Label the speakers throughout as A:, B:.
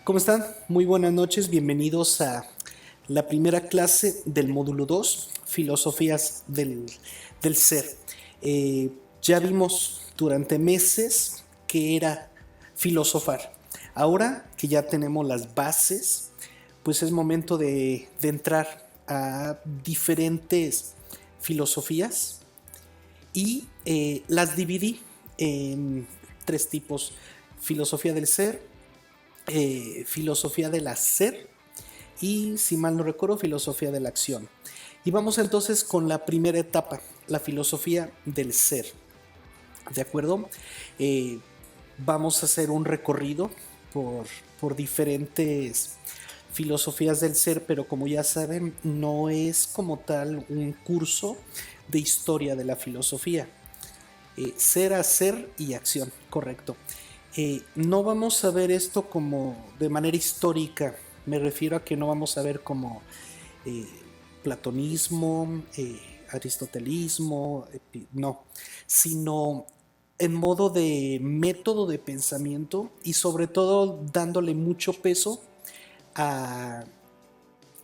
A: ¿Cómo están? Muy buenas noches, bienvenidos a la primera clase del módulo 2, Filosofías del Ser. Ya vimos durante meses qué era filosofar. Ahora que ya tenemos las bases, pues es momento de entrar a diferentes filosofías y las dividí en tres tipos: filosofía del ser, filosofía del hacer y, si mal no recuerdo, filosofía de la acción. Y vamos entonces con la primera etapa, la filosofía del ser. ¿De acuerdo? Vamos a hacer un recorrido por, por diferentes filosofías del ser, pero como ya saben, no es como tal un curso de historia de la filosofía. Ser, hacer y acción, correcto. No vamos a ver esto como de manera histórica, me refiero a que no vamos a ver como eh, platonismo, aristotelismo, no, sino en modo de método de pensamiento y sobre todo dándole mucho peso a,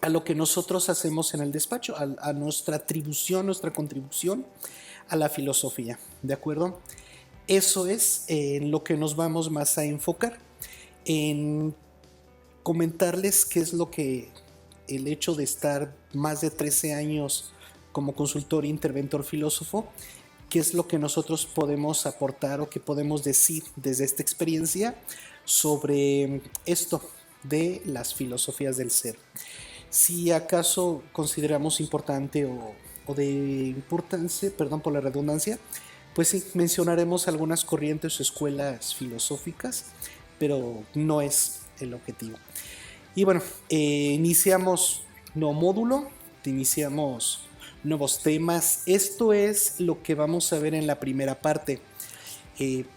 A: a lo que nosotros hacemos en el despacho, a nuestra atribución, nuestra contribución a la filosofía, ¿de acuerdo? Eso es en lo que nos vamos más a enfocar, en comentarles qué es lo que el hecho de estar más de 13 años como consultor e interventor filósofo, qué es lo que nosotros podemos aportar o qué podemos decir desde esta experiencia sobre esto de las filosofías del ser. Si acaso consideramos importante o de importancia, perdón por la redundancia, pues sí, mencionaremos algunas corrientes o escuelas filosóficas, pero no es el objetivo. Y bueno, iniciamos nuevo módulo, iniciamos nuevos temas. Esto es lo que vamos a ver en la primera parte.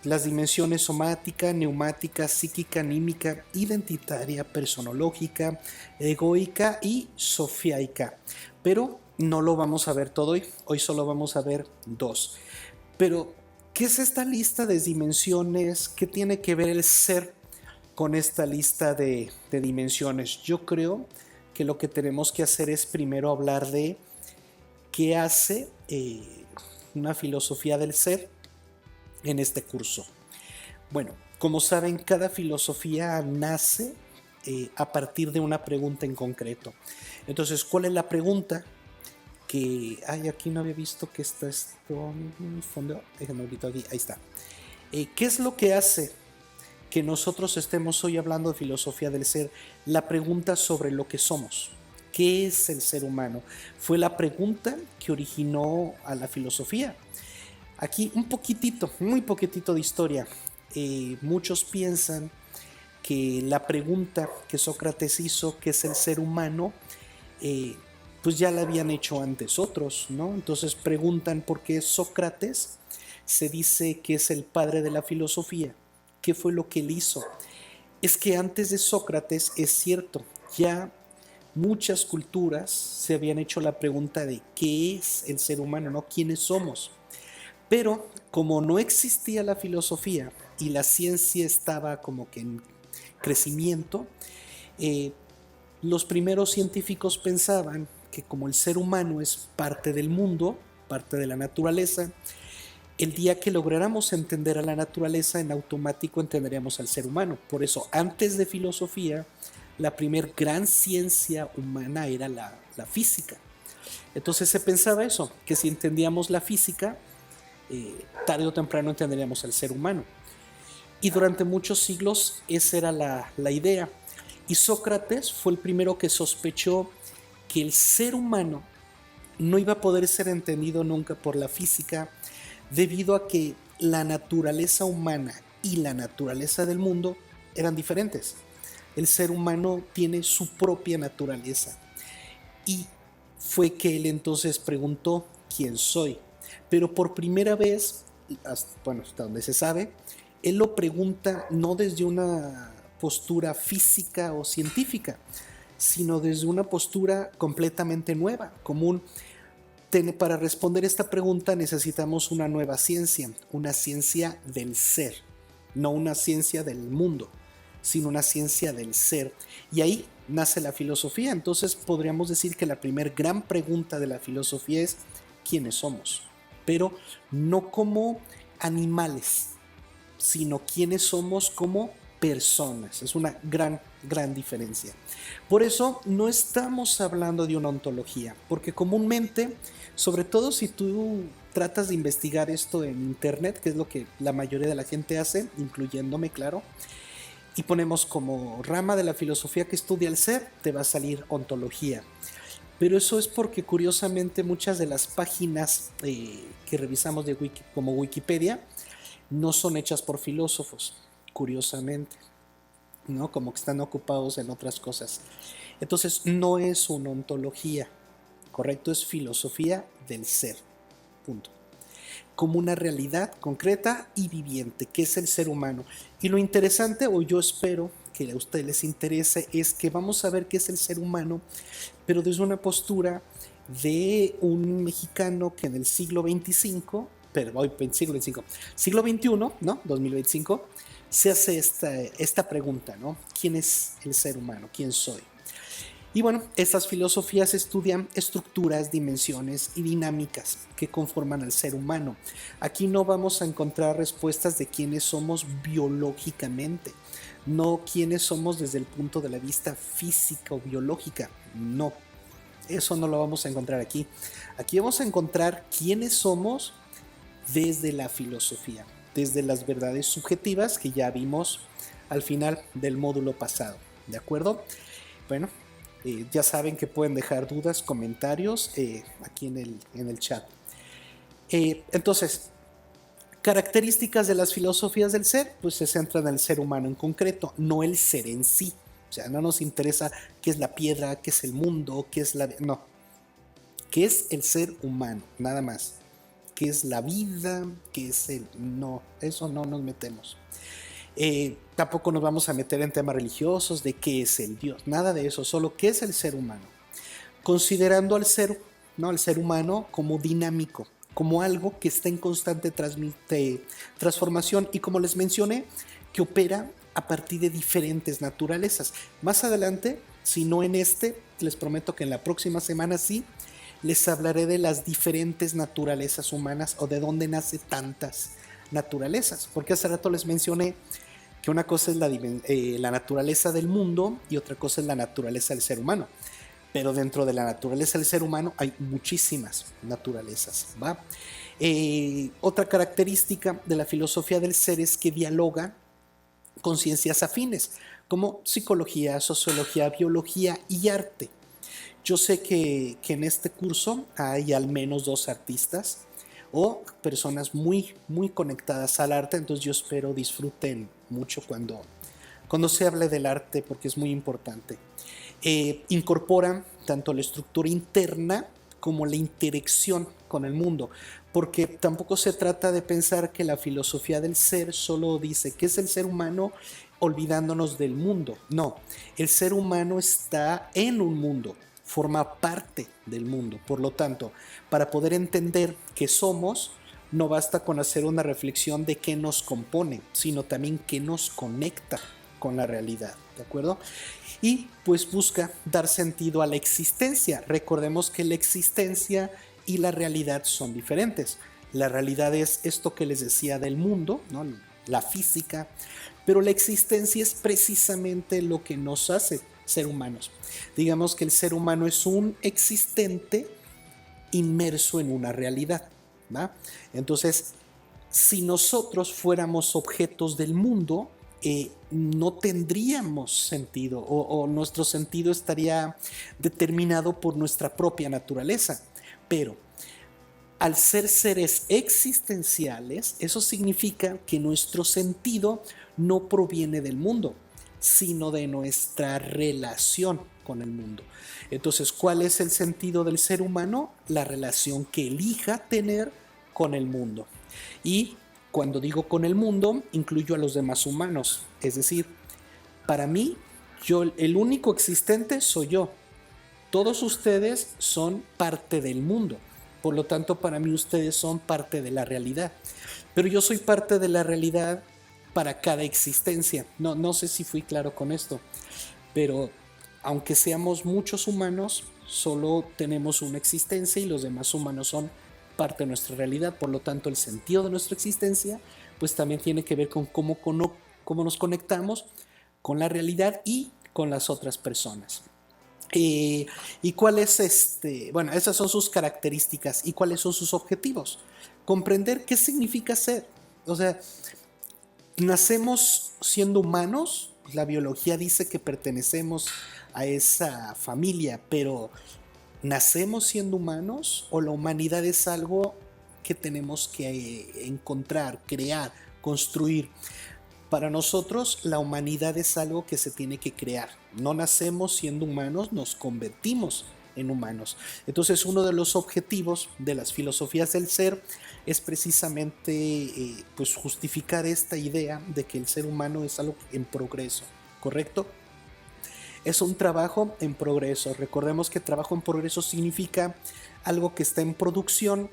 A: Las dimensiones somática, neumática, psíquica, anímica, identitaria, personológica, egoica y sofiaica. Pero no lo vamos a ver todo hoy solo vamos a ver dos. Pero, ¿qué es esta lista de dimensiones? ¿Qué tiene que ver el ser con esta lista de dimensiones? Yo creo que lo que tenemos que hacer es primero hablar de qué hace una filosofía del ser en este curso. Bueno, como saben, cada filosofía nace a partir de una pregunta en concreto. Entonces, ¿cuál es la pregunta? Que, ay, aquí no había visto que está esto en fondo, déjenme ahorita aquí, ahí está. ¿Qué es lo que hace que nosotros estemos hoy hablando de filosofía del ser? La pregunta sobre lo que somos. ¿Qué es el ser humano? Fue la pregunta que originó a la filosofía. Aquí un poquitito, muy poquitito de historia. Muchos piensan que la pregunta que Sócrates hizo, ¿qué es el ser humano?, pues ya la habían hecho antes otros, ¿no? Entonces preguntan por qué Sócrates se dice que es el padre de la filosofía. ¿Qué fue lo que él hizo? Es que antes de Sócrates, es cierto, ya muchas culturas se habían hecho la pregunta de qué es el ser humano, ¿no? ¿Quiénes somos? Pero como no existía la filosofía y la ciencia estaba como que en crecimiento, eh, los primeros científicos pensaban que como el ser humano es parte del mundo, parte de la naturaleza, el día que lográramos entender a la naturaleza, en automático entenderíamos al ser humano. Por eso, antes de filosofía, la primer gran ciencia humana era la física. Entonces se pensaba eso, que si entendíamos la física, tarde o temprano entenderíamos al ser humano. Y durante muchos siglos esa era la idea. Y Sócrates fue el primero que sospechó que el ser humano no iba a poder ser entendido nunca por la física, debido a que la naturaleza humana y la naturaleza del mundo eran diferentes. El ser humano tiene su propia naturaleza. Y fue que él entonces preguntó quién soy. Pero por primera vez, bueno, hasta donde se sabe, él lo pregunta no desde una postura física o científica, sino desde una postura completamente nueva, común. Para responder esta pregunta necesitamos una nueva ciencia, una ciencia del ser, no una ciencia del mundo, sino una ciencia del ser. Y ahí nace la filosofía. Entonces podríamos decir que la primer gran pregunta de la filosofía es ¿quiénes somos? Pero no como animales, sino quiénes somos como personas. Es una gran diferencia. Por eso no estamos hablando de una ontología, porque comúnmente, sobre todo si tú tratas de investigar esto en internet, que es lo que la mayoría de la gente hace, incluyéndome, claro, y ponemos como rama de la filosofía que estudia el ser, te va a salir ontología. Pero eso es porque curiosamente muchas de las páginas que revisamos de como Wikipedia no son hechas por filósofos, curiosamente, ¿no? Como que están ocupados en otras cosas. Entonces no es una ontología, correcto, es filosofía del ser, punto. Como una realidad concreta y viviente, que es el ser humano. Y lo interesante, o yo espero que a ustedes les interese, es que vamos a ver qué es el ser humano, pero desde una postura de un mexicano que en el siglo XXV, siglo XXI, ¿no? 2025, se hace esta pregunta, ¿no? ¿Quién es el ser humano? ¿Quién soy? Y bueno, estas filosofías estudian estructuras, dimensiones y dinámicas que conforman al ser humano. Aquí no vamos a encontrar respuestas de quiénes somos biológicamente, no quiénes somos desde el punto de la vista física o biológica, no. Eso no lo vamos a encontrar aquí. Aquí vamos a encontrar quiénes somos desde la filosofía, desde las verdades subjetivas que ya vimos al final del módulo pasado. ¿De acuerdo? Bueno, ya saben que pueden dejar dudas, comentarios aquí en el chat. Entonces, características de las filosofías del ser, pues se centran en el ser humano en concreto, no el ser en sí. O sea, no nos interesa qué es la piedra, qué es el mundo, qué es la... No, qué es el ser humano, nada más. Qué es la vida, qué es el... No, eso no nos metemos. Tampoco nos vamos a meter en temas religiosos de qué es el Dios, nada de eso, solo qué es el ser humano. Considerando al ser, ¿no? Al ser humano como dinámico, como algo que está en constante transformación y como les mencioné, que opera a partir de diferentes naturalezas. Más adelante, si no en este, les prometo que en la próxima semana sí, les hablaré de las diferentes naturalezas humanas o de dónde nace tantas naturalezas, porque hace rato les mencioné que una cosa es la naturaleza del mundo y otra cosa es la naturaleza del ser humano. Pero dentro de la naturaleza del ser humano hay muchísimas naturalezas, ¿va? Otra característica de la filosofía del ser es que dialoga con ciencias afines, como psicología, sociología, biología y arte. Yo sé que en este curso hay al menos 2 artistas o personas muy conectadas al arte, entonces yo espero disfruten mucho cuando se hable del arte porque es muy importante. Incorporan tanto la estructura interna como la interacción con el mundo, porque tampoco se trata de pensar que la filosofía del ser solo dice qué es el ser humano olvidándonos del mundo. No, el ser humano está en un mundo, forma parte del mundo. Por lo tanto, para poder entender qué somos, no basta con hacer una reflexión de qué nos compone, sino también qué nos conecta con la realidad, ¿de acuerdo? Y pues busca dar sentido a la existencia. Recordemos que la existencia y la realidad son diferentes. La realidad es esto que les decía del mundo, ¿no? La física, pero la existencia es precisamente lo que nos hace ser humanos. Digamos que el ser humano es un existente inmerso en una realidad, ¿va? Entonces, si nosotros fuéramos objetos del mundo, no tendríamos sentido o nuestro sentido estaría determinado por nuestra propia naturaleza. Pero al ser seres existenciales, eso significa que nuestro sentido no proviene del mundo, sino de nuestra relación con el mundo. Entonces, ¿cuál es el sentido del ser humano? La relación que elija tener con el mundo. Y cuando digo con el mundo, incluyo a los demás humanos. Es decir, para mí, el único existente soy yo. Todos ustedes son parte del mundo. Por lo tanto, para mí ustedes son parte de la realidad. Pero yo soy parte de la realidad para cada existencia. No sé si fui claro con esto, pero aunque seamos muchos humanos, solo tenemos una existencia y los demás humanos son parte de nuestra realidad. Por lo tanto, el sentido de nuestra existencia pues también tiene que ver con cómo nos conectamos con la realidad y con las otras personas. ¿Y cuál es bueno, esas son sus características y cuáles son sus objetivos? Comprender qué significa ser. O sea, nacemos siendo humanos, la biología dice que pertenecemos a esa familia, pero ¿nacemos siendo humanos o la humanidad es algo que tenemos que encontrar, crear, construir? Para nosotros la humanidad es algo que se tiene que crear. No nacemos siendo humanos, nos convertimos en humanos. Entonces uno de los objetivos de las filosofías del ser es precisamente pues justificar esta idea de que el ser humano es algo en progreso, ¿correcto? Es un trabajo en progreso. Recordemos que trabajo en progreso significa algo que está en producción,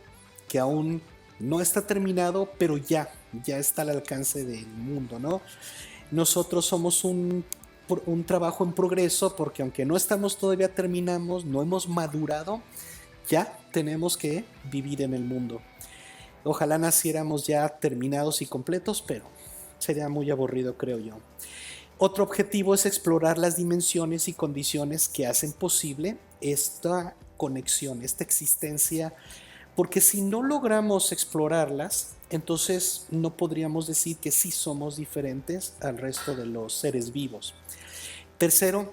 A: que aún no está terminado, pero ya está al alcance del mundo, ¿no? Nosotros somos un trabajo en progreso porque aunque no estamos todavía terminamos, no hemos madurado, ya tenemos que vivir en el mundo. Ojalá naciéramos ya terminados y completos, pero sería muy aburrido, creo yo. Otro objetivo es explorar las dimensiones y condiciones que hacen posible esta conexión, esta existencia, porque si no logramos explorarlas, entonces no podríamos decir que sí somos diferentes al resto de los seres vivos. Tercero,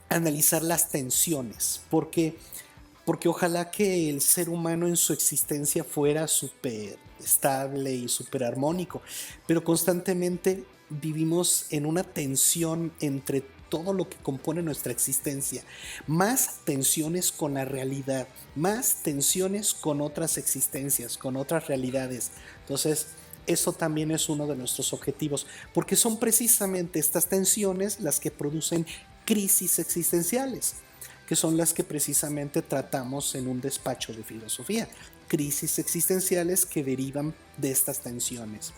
A: analizar las tensiones, porque ojalá que el ser humano en su existencia fuera súper estable y súper armónico, pero constantemente vivimos en una tensión entre todo lo que compone nuestra existencia, más tensiones con la realidad, más tensiones con otras existencias, con otras realidades. Entonces, eso también es uno de nuestros objetivos, porque son precisamente estas tensiones las que producen crisis existenciales, que son las que precisamente tratamos en un despacho de filosofía, crisis existenciales que derivan de estas tensiones.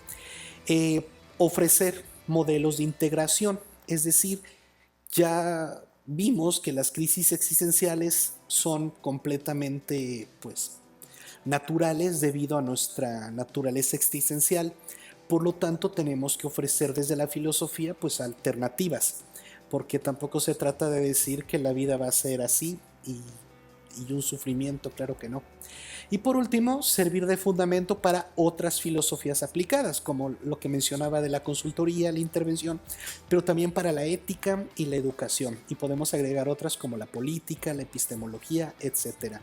A: Ofrecer modelos de integración, es decir, ya vimos que las crisis existenciales son completamente pues naturales debido a nuestra naturaleza existencial. Por lo tanto, tenemos que ofrecer desde la filosofía pues alternativas, porque tampoco se trata de decir que la vida va a ser así y un sufrimiento, claro que no. Y por último, servir de fundamento para otras filosofías aplicadas, como lo que mencionaba de la consultoría, la intervención, pero también para la ética y la educación. Y podemos agregar otras como la política, la epistemología, etc.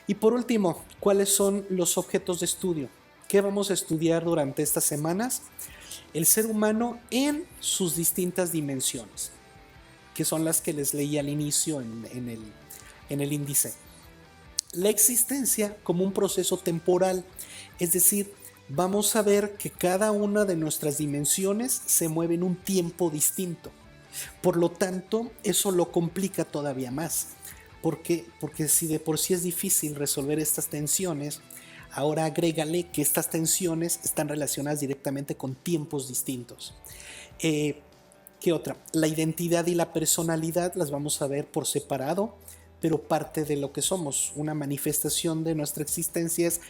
A: Y por último, ¿cuáles son los objetos de estudio? ¿Qué vamos a estudiar durante estas semanas? El ser humano en sus distintas dimensiones, que son las que les leí al inicio en el índice. La existencia como un proceso temporal, es decir, vamos a ver que cada una de nuestras dimensiones se mueve en un tiempo distinto. Por lo tanto, eso lo complica todavía más. ¿Por qué? Porque si de por sí es difícil resolver estas tensiones, ahora agrégale que estas tensiones están relacionadas directamente con tiempos distintos. ¿Qué otra? La identidad y la personalidad las vamos a ver por separado, pero parte de lo que somos. Una manifestación de nuestra existencia es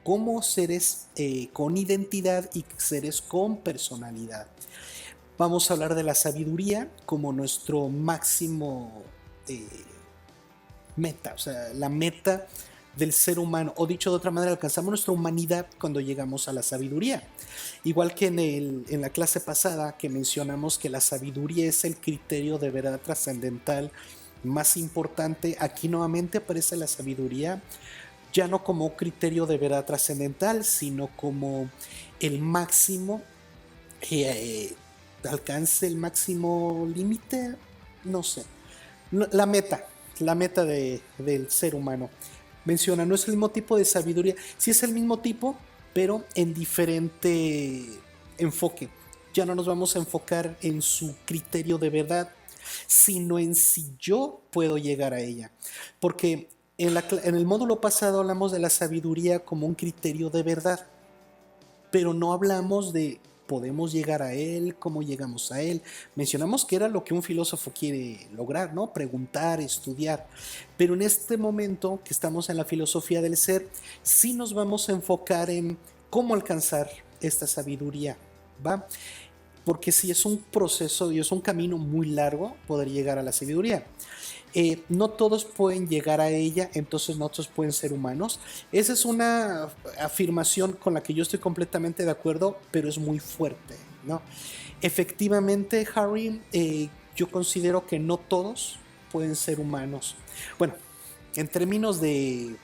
A: como seres con identidad y seres con personalidad. Vamos a hablar de la sabiduría como nuestro máximo meta, o sea, la meta del ser humano, o dicho de otra manera, alcanzamos nuestra humanidad cuando llegamos a la sabiduría. Igual que en la clase pasada que mencionamos que la sabiduría es el criterio de verdad trascendental más importante, aquí nuevamente aparece la sabiduría ya no como criterio de verdad trascendental, sino como el máximo alcance, el máximo límite, no sé, la meta del ser humano. Menciona, no es el mismo tipo de sabiduría, sí es el mismo tipo, pero en diferente enfoque. Ya no nos vamos a enfocar en su criterio de verdad, sino en si yo puedo llegar a ella. Porque en el módulo pasado hablamos de la sabiduría como un criterio de verdad, pero no hablamos de ¿Podemos llegar a él? ¿Cómo llegamos a él? Mencionamos que era lo que un filósofo quiere lograr, ¿no? Preguntar, estudiar. Pero en este momento que estamos en la filosofía del ser, sí nos vamos a enfocar en cómo alcanzar esta sabiduría, ¿va? Porque si es un proceso y es un camino muy largo poder llegar a la sabiduría. No todos pueden llegar a ella, entonces no todos pueden ser humanos. Esa es una afirmación con la que yo estoy completamente de acuerdo, pero es muy fuerte, ¿no? Efectivamente, Harry, yo considero que no todos pueden ser humanos. Bueno, en términos de,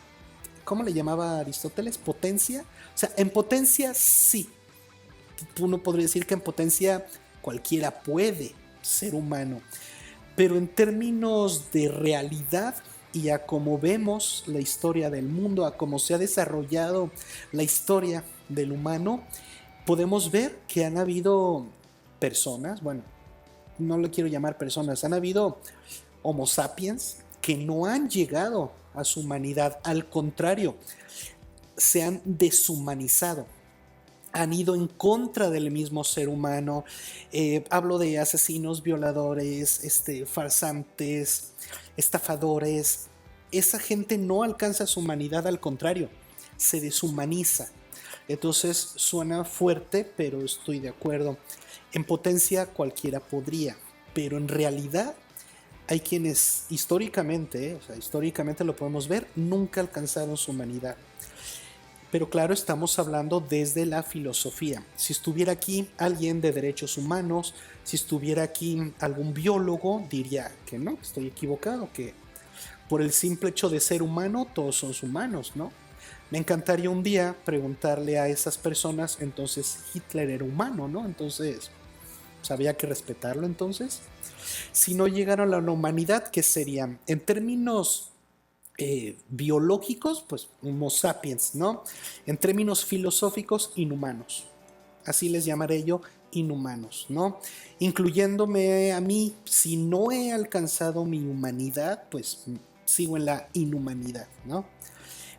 A: ¿cómo le llamaba Aristóteles? Potencia. O sea, en potencia sí. Uno podría decir que en potencia cualquiera puede ser humano. Pero en términos de realidad y a cómo vemos la historia del mundo, a cómo se ha desarrollado la historia del humano, podemos ver que han habido personas, bueno, no lo quiero llamar personas, han habido Homo sapiens que no han llegado a su humanidad, al contrario, se han deshumanizado, han ido en contra del mismo ser humano. Hablo de asesinos, violadores, farsantes, estafadores. Esa gente no alcanza su humanidad, al contrario, se deshumaniza. Entonces suena fuerte, pero estoy de acuerdo. En potencia cualquiera podría, pero en realidad hay quienes históricamente, o sea, históricamente lo podemos ver, nunca alcanzaron su humanidad. Pero claro, estamos hablando desde la filosofía. Si estuviera aquí alguien de derechos humanos, si estuviera aquí algún biólogo, diría que no, estoy equivocado, que por el simple hecho de ser humano, todos son humanos, ¿no? Me encantaría un día preguntarle a esas personas, entonces Hitler era humano, ¿no? Entonces, pues, había que respetarlo entonces. Si no llegaron a la humanidad, ¿qué serían? En términos biológicos, pues Homo sapiens, ¿no? En términos filosóficos, inhumanos. Así les llamaré yo, inhumanos, ¿no? Incluyéndome a mí, si no he alcanzado mi humanidad, pues sigo en la inhumanidad, ¿no?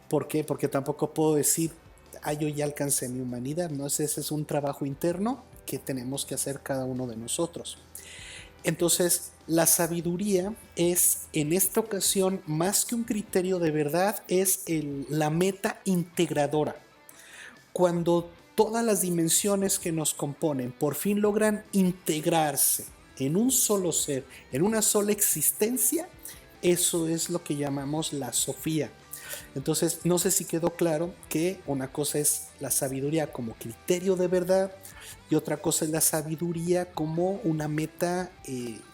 A: ¿Por qué? Porque tampoco puedo decir, ah, yo ya alcancé mi humanidad, ¿no? Ese es un trabajo interno que tenemos que hacer cada uno de nosotros. Entonces, la sabiduría es, en esta ocasión, más que un criterio de verdad, es la meta integradora. Cuando todas las dimensiones que nos componen por fin logran integrarse en un solo ser, en una sola existencia, eso es lo que llamamos la sofía. Entonces, no sé si quedó claro que una cosa es la sabiduría como criterio de verdad y otra cosa es la sabiduría como una meta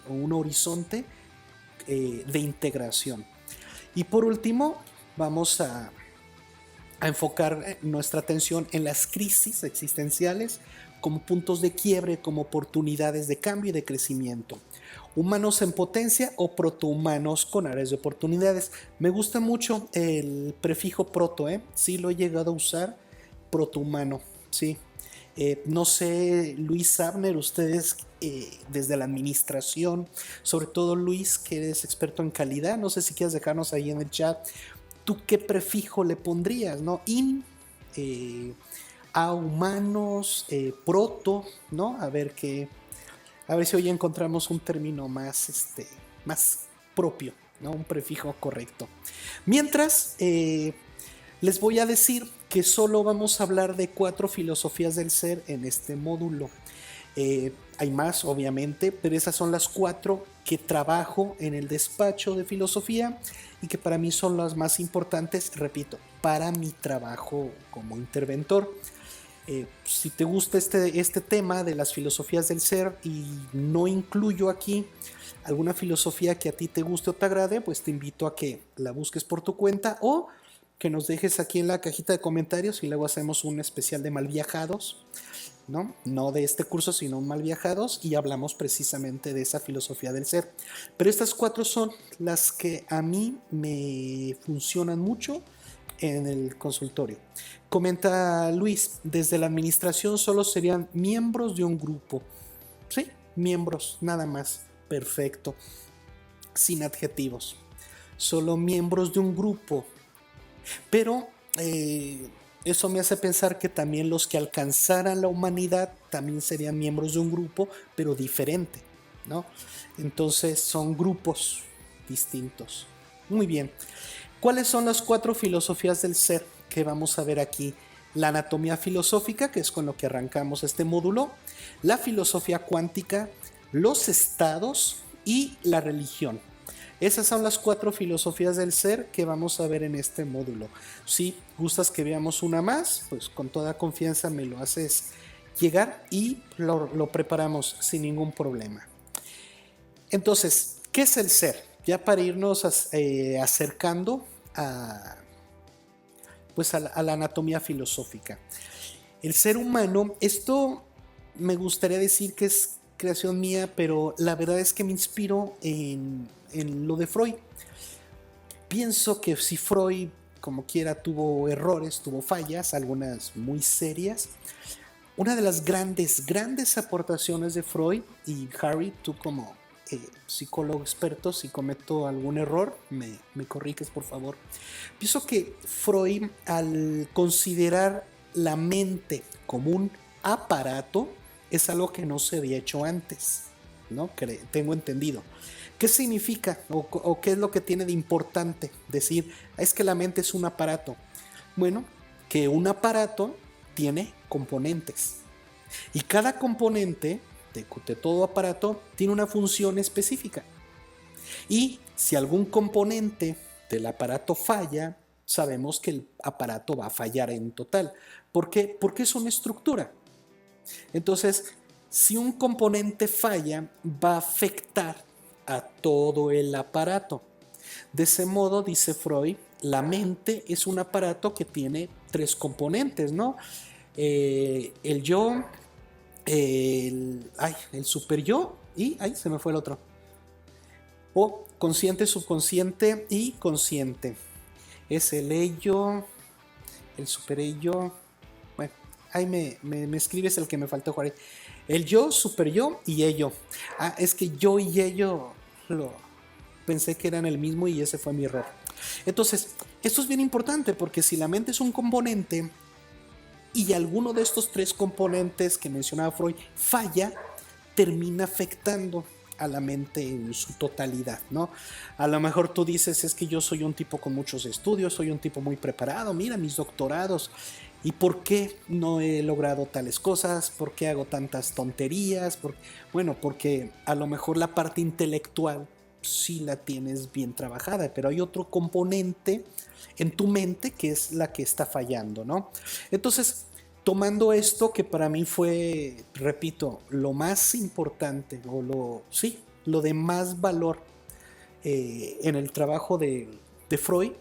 A: o un horizonte de integración. Y por último, vamos a enfocar nuestra atención en las crisis existenciales como puntos de quiebre, como oportunidades de cambio y de crecimiento. Humanos en potencia o protohumanos con áreas de oportunidades. Me gusta mucho el prefijo proto, sí lo he llegado a usar, protohumano, sí. No sé, Luis Abner, ustedes desde la administración, sobre todo Luis, que eres experto en calidad, no sé si quieres dejarnos ahí en el chat, ¿tú qué prefijo le pondrías? ¿No? A humanos, proto, ¿no? A ver si hoy encontramos un término más propio, ¿no? Un prefijo correcto. Mientras, les voy a decir que solo vamos a hablar de 4 filosofías del ser en este módulo. Hay más, obviamente, pero esas son las 4 que trabajo en el despacho de filosofía y que para mí son las más importantes, repito, para mi trabajo como interventor. Si te gusta este tema de las filosofías del ser y no incluyo aquí alguna filosofía que a ti te guste o te agrade, pues te invito a que la busques por tu cuenta o que nos dejes aquí en la cajita de comentarios y luego hacemos un especial de mal viajados, ¿no? No de este curso, sino mal viajados y hablamos precisamente de esa filosofía del ser. Pero estas 4 son las que a mí me funcionan mucho en el consultorio. Comenta Luis, desde la administración solo serían miembros de un grupo. Sí, miembros, nada más. Perfecto. Sin adjetivos. Solo miembros de un grupo. Pero Eso me hace pensar que también los que alcanzaran la humanidad también serían miembros de un grupo, pero diferente, ¿no? Entonces son grupos distintos. Muy bien. ¿Cuáles son las 4 filosofías del ser que vamos a ver aquí? La anatomía filosófica, que es con lo que arrancamos este módulo, la filosofía cuántica, los estados y la religión. Esas son las 4 filosofías del ser que vamos a ver en este módulo. Si gustas que veamos una más, pues con toda confianza me lo haces llegar y lo preparamos sin ningún problema. Entonces, ¿qué es el ser? Ya para irnos acercando a, pues a la anatomía filosófica. El ser humano, esto me gustaría decir que es creación mía, pero la verdad es que me inspiro en lo de Freud. Pienso que si Freud, como quiera, tuvo errores, tuvo fallas, algunas muy serias, una de las grandes aportaciones de Freud, y Harry, tú como psicólogo experto, si cometo algún error, me corriges por favor. Pienso que Freud, al considerar la mente como un aparato, es algo que no se había hecho antes, ¿no? Tengo entendido. ¿Qué significa o qué es lo que tiene de importante decir, es que la mente es un aparato? Bueno, que un aparato tiene componentes y cada componente de todo aparato tiene una función específica. Y si algún componente del aparato falla, sabemos que el aparato va a fallar en total. ¿Por qué? Porque es una estructura. Entonces, si un componente falla, va a afectar a todo el aparato. De ese modo, dice Freud, la mente es un aparato que tiene 3 componentes, ¿no? El yo, el super yo y, se me fue el otro. O consciente, subconsciente y consciente. Es el ello, el super ello. Bueno, ahí me escribes el que me faltó, Juárez. El yo, super yo y ello. Es que yo y ello pensé que eran el mismo y ese fue mi error. Entonces, esto es bien importante porque si la mente es un componente y alguno de estos 3 componentes que mencionaba Freud falla, termina afectando a la mente en su totalidad, ¿no? A lo mejor tú dices, es que yo soy un tipo con muchos estudios, soy un tipo muy preparado, mira mis doctorados, ¿y por qué no he logrado tales cosas? ¿Por qué hago tantas tonterías? Bueno, porque a lo mejor la parte intelectual sí la tienes bien trabajada, pero hay otro componente en tu mente que es la que está fallando, ¿no? Entonces, tomando esto que para mí fue, repito, lo más importante o lo de más valor en el trabajo de Freud,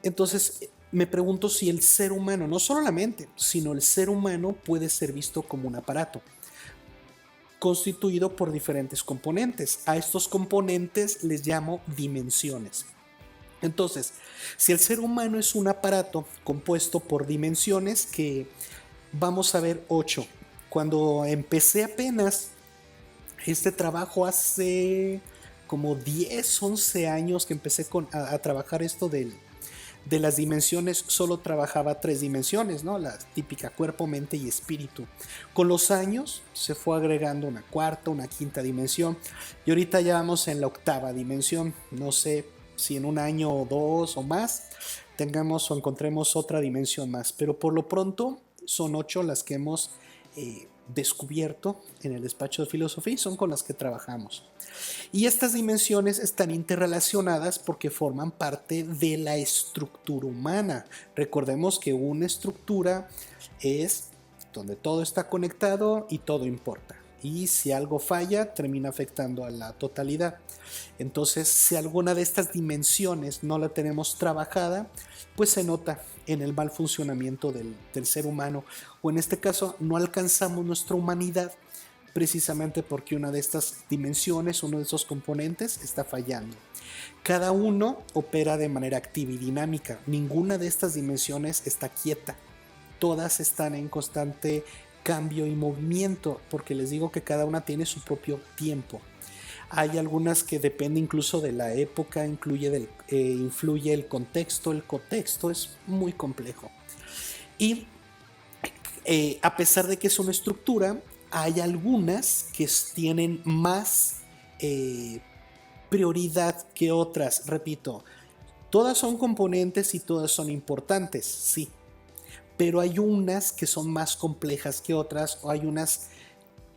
A: entonces me pregunto si el ser humano, no solo la mente, sino el ser humano puede ser visto como un aparato constituido por diferentes componentes. A estos componentes les llamo dimensiones. Entonces, si el ser humano es un aparato compuesto por dimensiones, que vamos a ver 8. Cuando empecé apenas este trabajo hace como 10, 11 años que empecé a trabajar esto de las dimensiones, solo trabajaba 3 dimensiones, ¿no? La típica cuerpo, mente y espíritu. Con los años se fue agregando una cuarta, una quinta dimensión y ahorita ya vamos en la 8ª dimensión. No sé si en un año o 2 o más tengamos o encontremos otra dimensión más, pero por lo pronto son 8 las que hemos descubierto en el despacho de filosofía y son con las que trabajamos. Y estas dimensiones están interrelacionadas porque forman parte de la estructura humana. Recordemos que una estructura es donde todo está conectado y todo importa. Y si algo falla, termina afectando a la totalidad. Entonces, si alguna de estas dimensiones no la tenemos trabajada, pues se nota en el mal funcionamiento del ser humano. O en este caso, no alcanzamos nuestra humanidad precisamente porque una de estas dimensiones, uno de esos componentes está fallando. Cada uno opera de manera activa y dinámica. Ninguna de estas dimensiones está quieta. Todas están en constante cambio y movimiento, porque les digo que cada una tiene su propio tiempo. Hay algunas que dependen incluso de la época, influye el contexto. El contexto es muy complejo. Y a pesar de que es una estructura, hay algunas que tienen más prioridad que otras. Repito, todas son componentes y todas son importantes, sí, pero hay unas que son más complejas que otras, o hay unas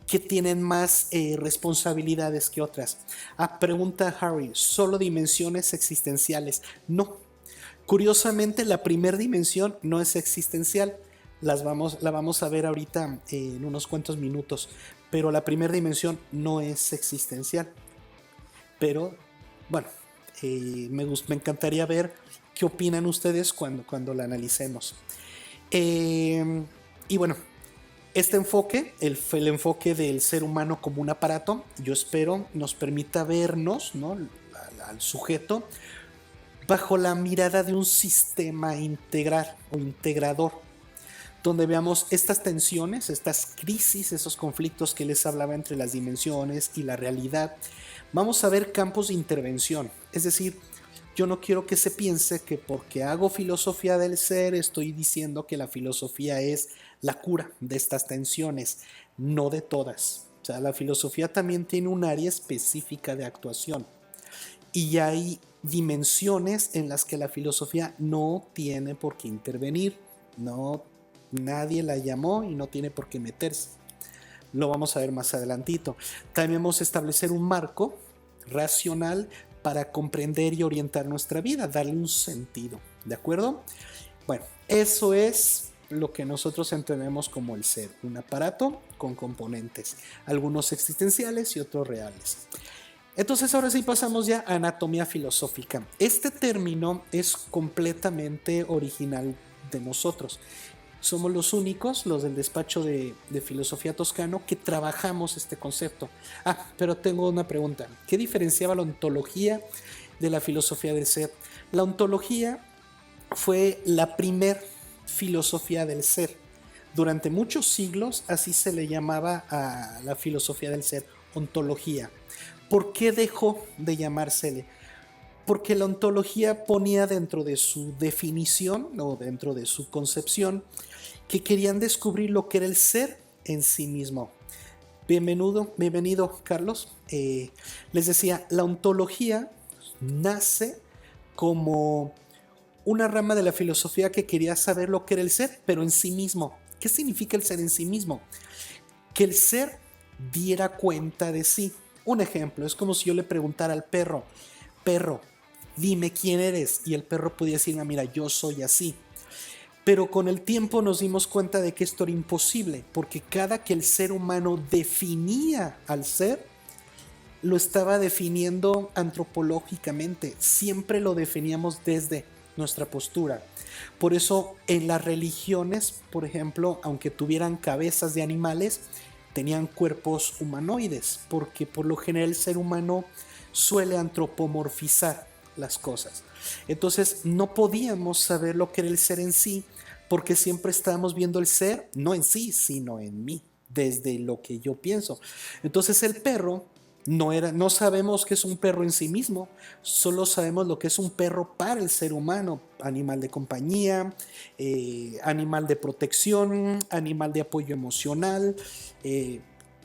A: que tienen más responsabilidades que otras. Pregunta Harry, ¿solo dimensiones existenciales? No. Curiosamente, la primera dimensión no es existencial. La vamos a ver ahorita en unos cuantos minutos. Pero la primera dimensión no es existencial. Pero, bueno, me encantaría ver qué opinan ustedes cuando la analicemos. Y bueno, este enfoque, el enfoque del ser humano como un aparato, yo espero nos permita vernos, ¿no?, al sujeto bajo la mirada de un sistema integral o integrador, donde veamos estas tensiones, estas crisis, esos conflictos que les hablaba entre las dimensiones y la realidad. Vamos a ver campos de intervención, es decir, yo no quiero que se piense que porque hago filosofía del ser estoy diciendo que la filosofía es la cura de estas tensiones, no de todas. O sea, la filosofía también tiene un área específica de actuación y hay dimensiones en las que la filosofía no tiene por qué intervenir, nadie la llamó y no tiene por qué meterse. Lo vamos a ver más adelantito. También vamos a establecer un marco racional para comprender y orientar nuestra vida, darle un sentido, ¿de acuerdo? Bueno, eso es lo que nosotros entendemos como el ser, un aparato con componentes, algunos existenciales y otros reales. Entonces ahora sí pasamos ya a anatomía filosófica. Este término es completamente original de nosotros. Somos los únicos, los del despacho de filosofía toscano, que trabajamos este concepto. Pero tengo una pregunta. ¿Qué diferenciaba la ontología de la filosofía del ser? La ontología fue la primer filosofía del ser. Durante muchos siglos así se le llamaba a la filosofía del ser, ontología. ¿Por qué dejó de llamársele? Porque la ontología ponía dentro de su definición o dentro de su concepción que querían descubrir lo que era el ser en sí mismo. Bienvenido Carlos. Les decía, la ontología nace como una rama de la filosofía que quería saber lo que era el ser, pero en sí mismo. ¿Qué significa el ser en sí mismo? Que el ser diera cuenta de sí. Un ejemplo, es como si yo le preguntara al perro, dime quién eres, y el perro podía decirme, mira, yo soy así. Pero con el tiempo nos dimos cuenta de que esto era imposible, porque cada que el ser humano definía al ser, lo estaba definiendo antropológicamente, siempre lo definíamos desde nuestra postura. Por eso en las religiones, por ejemplo, aunque tuvieran cabezas de animales, tenían cuerpos humanoides, porque por lo general el ser humano suele antropomorfizar las cosas. Entonces no podíamos saber lo que era el ser en sí, porque siempre estábamos viendo el ser no en sí, sino en mí, desde lo que yo pienso. Entonces el perro no sabemos qué es un perro en sí mismo, solo sabemos lo que es un perro para el ser humano, animal de compañía, animal de protección, animal de apoyo emocional,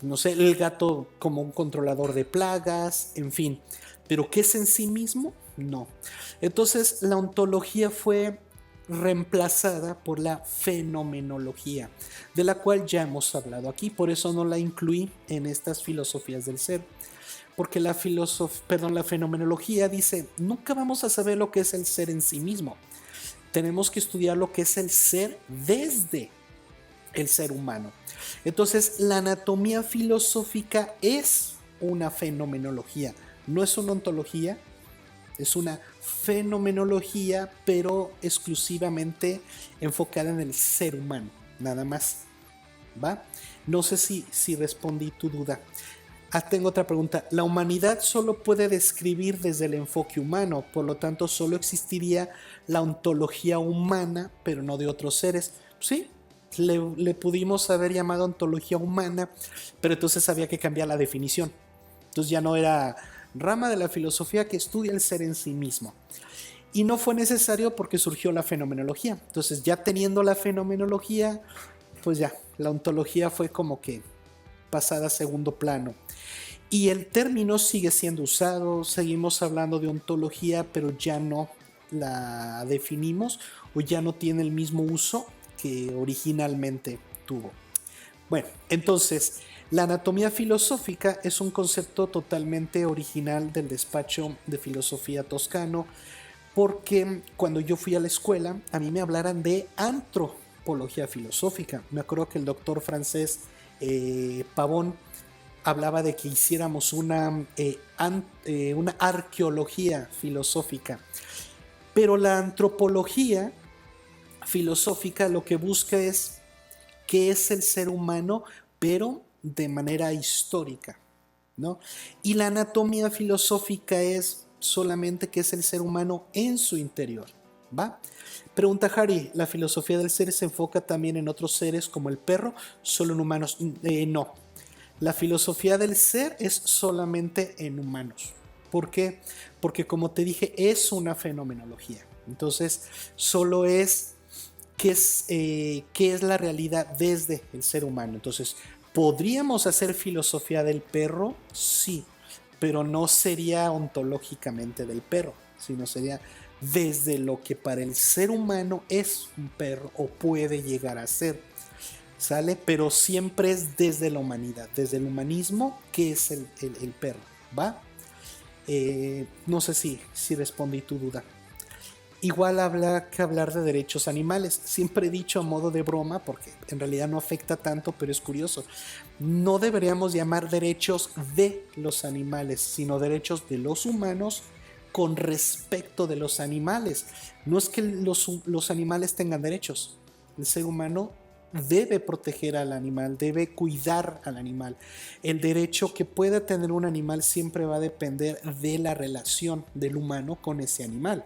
A: no sé, el gato como un controlador de plagas, en fin. Pero ¿qué es en sí mismo? No. Entonces la ontología fue reemplazada por la fenomenología, de la cual ya hemos hablado aquí, por eso no la incluí en estas filosofías del ser, porque la fenomenología dice, nunca vamos a saber lo que es el ser en sí mismo, tenemos que estudiar lo que es el ser desde el ser humano. Entonces la anatomía filosófica es una fenomenología, no es una ontología, es una fenomenología, pero exclusivamente enfocada en el ser humano, nada más. ¿Va? No sé si respondí tu duda. Tengo otra pregunta. La humanidad solo puede describir desde el enfoque humano, por lo tanto solo existiría la ontología humana, pero no de otros seres. Sí, le pudimos haber llamado ontología humana, pero entonces había que cambiar la definición. Entonces ya no era rama de la filosofía que estudia el ser en sí mismo. Y no fue necesario porque surgió la fenomenología. Entonces, ya teniendo la fenomenología, pues ya, la ontología fue como que pasada a segundo plano. Y el término sigue siendo usado, seguimos hablando de ontología, pero ya no la definimos o ya no tiene el mismo uso que originalmente tuvo. Bueno, entonces, la anatomía filosófica es un concepto totalmente original del despacho de filosofía toscano, porque cuando yo fui a la escuela, a mí me hablaran de antropología filosófica. Me acuerdo que el doctor francés Pavón hablaba de que hiciéramos una arqueología filosófica. Pero la antropología filosófica lo que busca es qué es el ser humano, pero de manera histórica, ¿no? Y la anatomía filosófica es solamente qué es el ser humano en su interior, ¿va? Pregunta Harry, ¿la filosofía del ser se enfoca también en otros seres como el perro, solo en humanos? No, la filosofía del ser es solamente en humanos. ¿Por qué? Porque como te dije, es una fenomenología. Entonces, solo es qué es la realidad desde el ser humano. Entonces, ¿podríamos hacer filosofía del perro? Sí, pero no sería ontológicamente del perro, sino sería desde lo que para el ser humano es un perro o puede llegar a ser. ¿Sale? Pero siempre es desde la humanidad, desde el humanismo, que es el perro, ¿va? No sé si respondí tu duda. Igual habla que hablar de derechos animales. Siempre he dicho a modo de broma, porque en realidad no afecta tanto, pero es curioso. No deberíamos llamar derechos de los animales, sino derechos de los humanos con respecto de los animales. No es que los animales tengan derechos. El ser humano debe proteger al animal, debe cuidar al animal. El derecho que pueda tener un animal siempre va a depender de la relación del humano con ese animal.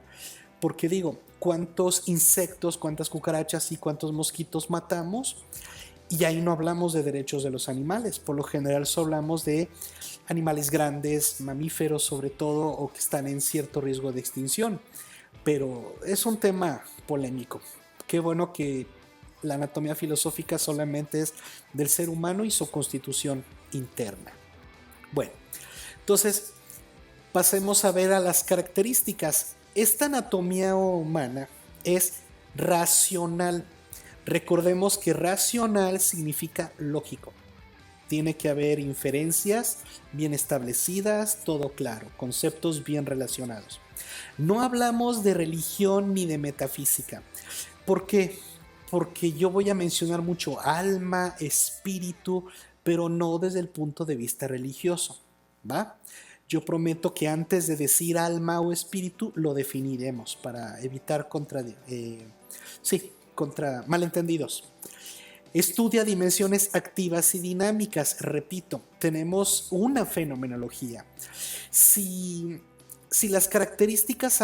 A: Porque digo, ¿cuántos insectos, cuántas cucarachas y cuántos mosquitos matamos? Y ahí no hablamos de derechos de los animales. Por lo general solo hablamos de animales grandes, mamíferos sobre todo, o que están en cierto riesgo de extinción. Pero es un tema polémico. Qué bueno que la anatomía filosófica solamente es del ser humano y su constitución interna. Bueno, entonces pasemos a ver a las características. Esta anatomía humana es racional. Recordemos que racional significa lógico. Tiene que haber inferencias bien establecidas, todo claro, conceptos bien relacionados. No hablamos de religión ni de metafísica. ¿Por qué? Porque yo voy a mencionar mucho alma, espíritu, pero no desde el punto de vista religioso, ¿va? Yo prometo que antes de decir alma o espíritu lo definiremos para evitar contra malentendidos. Estudia dimensiones activas y dinámicas. Repito, tenemos una fenomenología. Si las características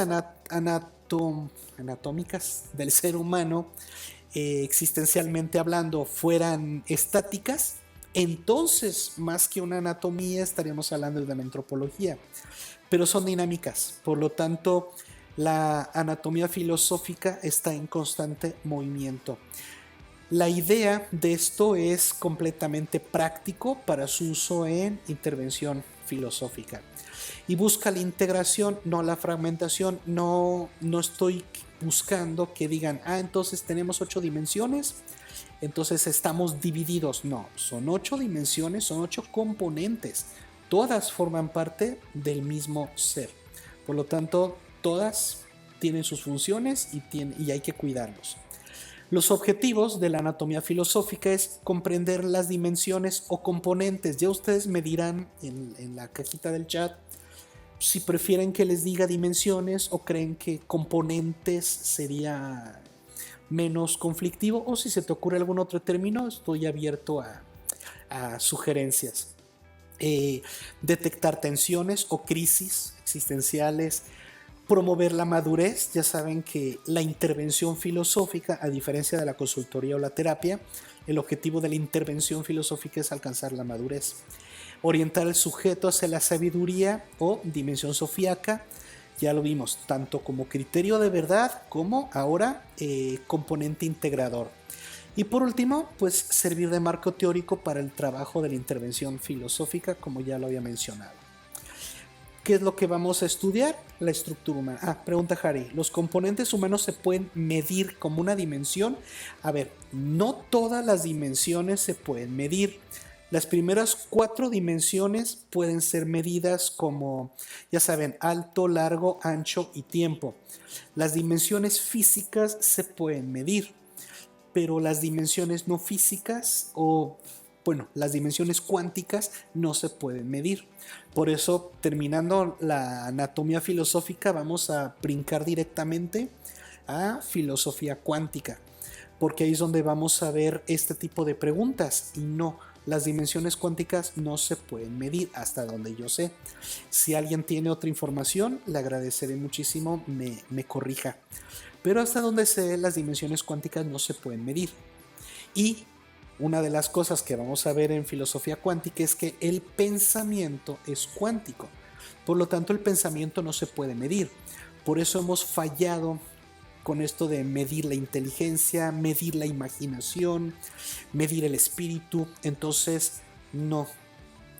A: anatómicas del ser humano, existencialmente hablando, fueran estáticas, entonces más que una anatomía estaríamos hablando de una antropología, pero son dinámicas. Por lo tanto, la anatomía filosófica está en constante movimiento. La idea de esto es completamente práctico para su uso en intervención filosófica y busca la integración, no la fragmentación. No estoy buscando que digan, entonces tenemos 8 dimensiones, entonces estamos divididos. No, son 8 dimensiones, son 8 componentes, todas forman parte del mismo ser. Por lo tanto, todas tienen sus funciones y hay que cuidarlos. Los objetivos de la anatomía filosófica es comprender las dimensiones o componentes. Ya ustedes me dirán en la cajita del chat si prefieren que les diga dimensiones o creen que componentes sería menos conflictivo, o si se te ocurre algún otro término, estoy abierto a sugerencias. Detectar tensiones o crisis existenciales, promover la madurez. Ya saben que la intervención filosófica, a diferencia de la consultoría o la terapia, el objetivo de la intervención filosófica es alcanzar la madurez. Orientar al sujeto hacia la sabiduría o dimensión sofíaca. Ya lo vimos, tanto como criterio de verdad como ahora componente integrador. Y por último, pues servir de marco teórico para el trabajo de la intervención filosófica, como ya lo había mencionado. ¿Qué es lo que vamos a estudiar? La estructura humana. Pregunta Harry, ¿los componentes humanos se pueden medir como una dimensión? A ver, no todas las dimensiones se pueden medir. Las primeras 4 dimensiones pueden ser medidas como, ya saben, alto, largo, ancho y tiempo. Las dimensiones físicas se pueden medir, pero las dimensiones no físicas las dimensiones cuánticas no se pueden medir. Por eso, terminando la anatomía filosófica, vamos a brincar directamente a filosofía cuántica, porque ahí es donde vamos a ver este tipo de preguntas. Y no, las dimensiones cuánticas no se pueden medir hasta donde yo sé. Si alguien tiene otra información, le agradeceré muchísimo me corrija. Pero hasta donde sé, las dimensiones cuánticas no se pueden medir. Y una de las cosas que vamos a ver en filosofía cuántica es que el pensamiento es cuántico. Por lo tanto, el pensamiento no se puede medir. Por eso hemos fallado con esto de medir la inteligencia, medir la imaginación, medir el espíritu. Entonces, no.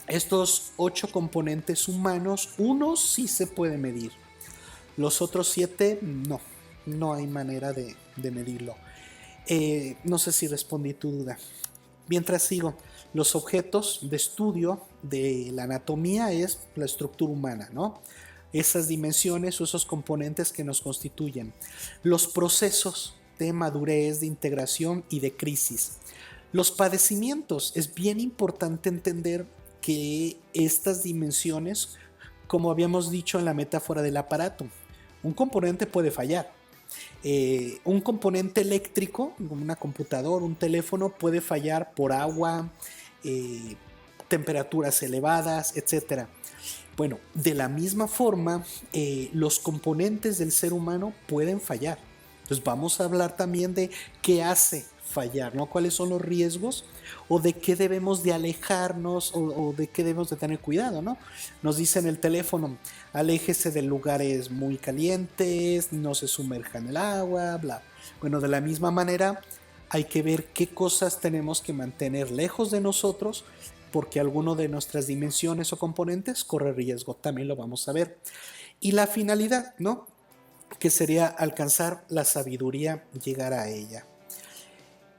A: Estos 8 componentes humanos, uno sí se puede medir. Los otros 7, no. No hay manera de medirlo. No sé si respondí tu duda. Mientras sigo, los objetos de estudio de la anatomía es la estructura humana, ¿no? Esas dimensiones o esos componentes que nos constituyen. Los procesos de madurez, de integración y de crisis. Los padecimientos. Es bien importante entender que estas dimensiones, como habíamos dicho en la metáfora del aparato, un componente puede fallar. Un componente eléctrico, como una computadora, un teléfono, puede fallar por agua, temperaturas elevadas, etc. Bueno, de la misma forma, los componentes del ser humano pueden fallar. Entonces vamos a hablar también de qué hace fallar, ¿no? ¿Cuáles son los riesgos o de qué debemos de alejarnos o de qué debemos de tener cuidado, ¿no? Nos dice en el teléfono, aléjese de lugares muy calientes, no se sumerja en el agua, bla. Bueno, de la misma manera hay que ver qué cosas tenemos que mantener lejos de nosotros porque alguno de nuestras dimensiones o componentes corre riesgo, también lo vamos a ver. Y la finalidad, ¿no? Que sería alcanzar la sabiduría, llegar a ella.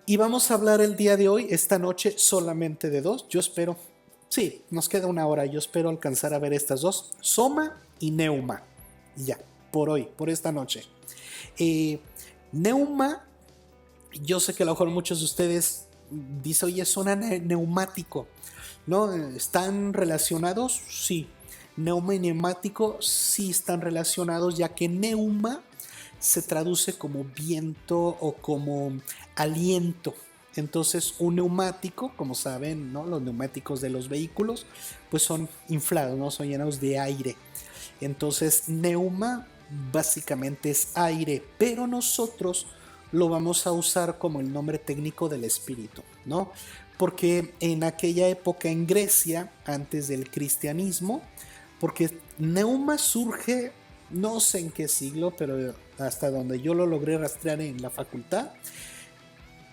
A: Y vamos a hablar el día de hoy, esta noche, solamente de 2. Yo espero, sí, nos queda 1 hora. Yo espero alcanzar a ver estas 2, soma y neuma. Ya, por hoy, por esta noche. Neuma, yo sé que a lo mejor muchos de ustedes dicen, oye, suena neumático, ¿no? ¿Están relacionados? Sí. Neuma y neumático sí están relacionados, ya que neuma se traduce como viento o como aliento. Entonces, un neumático, como saben, ¿no? Los neumáticos de los vehículos, pues son inflados, ¿no? Son llenos de aire. Entonces, neuma básicamente es aire, pero nosotros lo vamos a usar como el nombre técnico del espíritu, ¿no? Porque en aquella época en Grecia, antes del cristianismo, porque neuma surge, no sé en qué siglo, pero hasta donde yo lo logré rastrear en la facultad,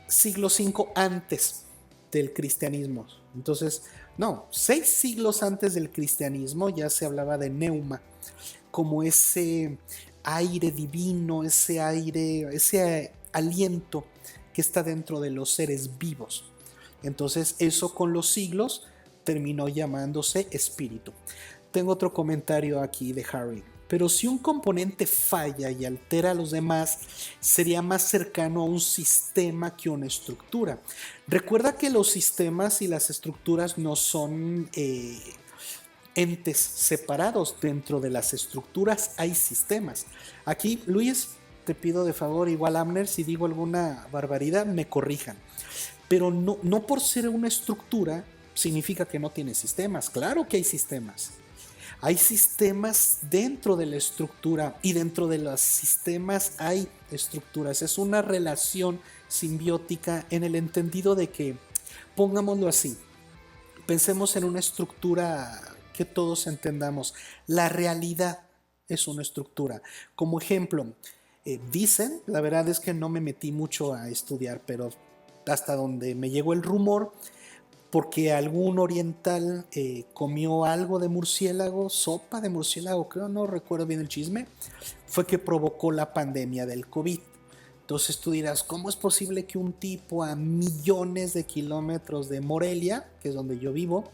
A: siglo V antes del cristianismo. Entonces, no, 6 siglos antes del cristianismo ya se hablaba de neuma, como ese aire divino, ese aire, ese aliento que está dentro de los seres vivos. Entonces, eso con los siglos terminó llamándose espíritu. Tengo otro comentario aquí de Harry. Pero si un componente falla y altera a los demás, sería más cercano a un sistema que a una estructura. Recuerda que los sistemas y las estructuras no son entes separados. Dentro de las estructuras hay sistemas. Aquí, Luis, te pido de favor, igual Amner, si digo alguna barbaridad, me corrijan. Pero no por ser una estructura significa que no tiene sistemas. Claro que hay sistemas. Hay sistemas dentro de la estructura y dentro de los sistemas hay estructuras. Es una relación simbiótica en el entendido de que, pongámoslo así, pensemos en una estructura que todos entendamos. La realidad es una estructura. Como ejemplo, dicen, la verdad es que no me metí mucho a estudiar, pero hasta donde me llegó el rumor, porque algún oriental comió algo de murciélago, sopa de murciélago, creo, no recuerdo bien el chisme, fue que provocó la pandemia del COVID. Entonces tú dirás, ¿cómo es posible que un tipo a millones de kilómetros de Morelia, que es donde yo vivo,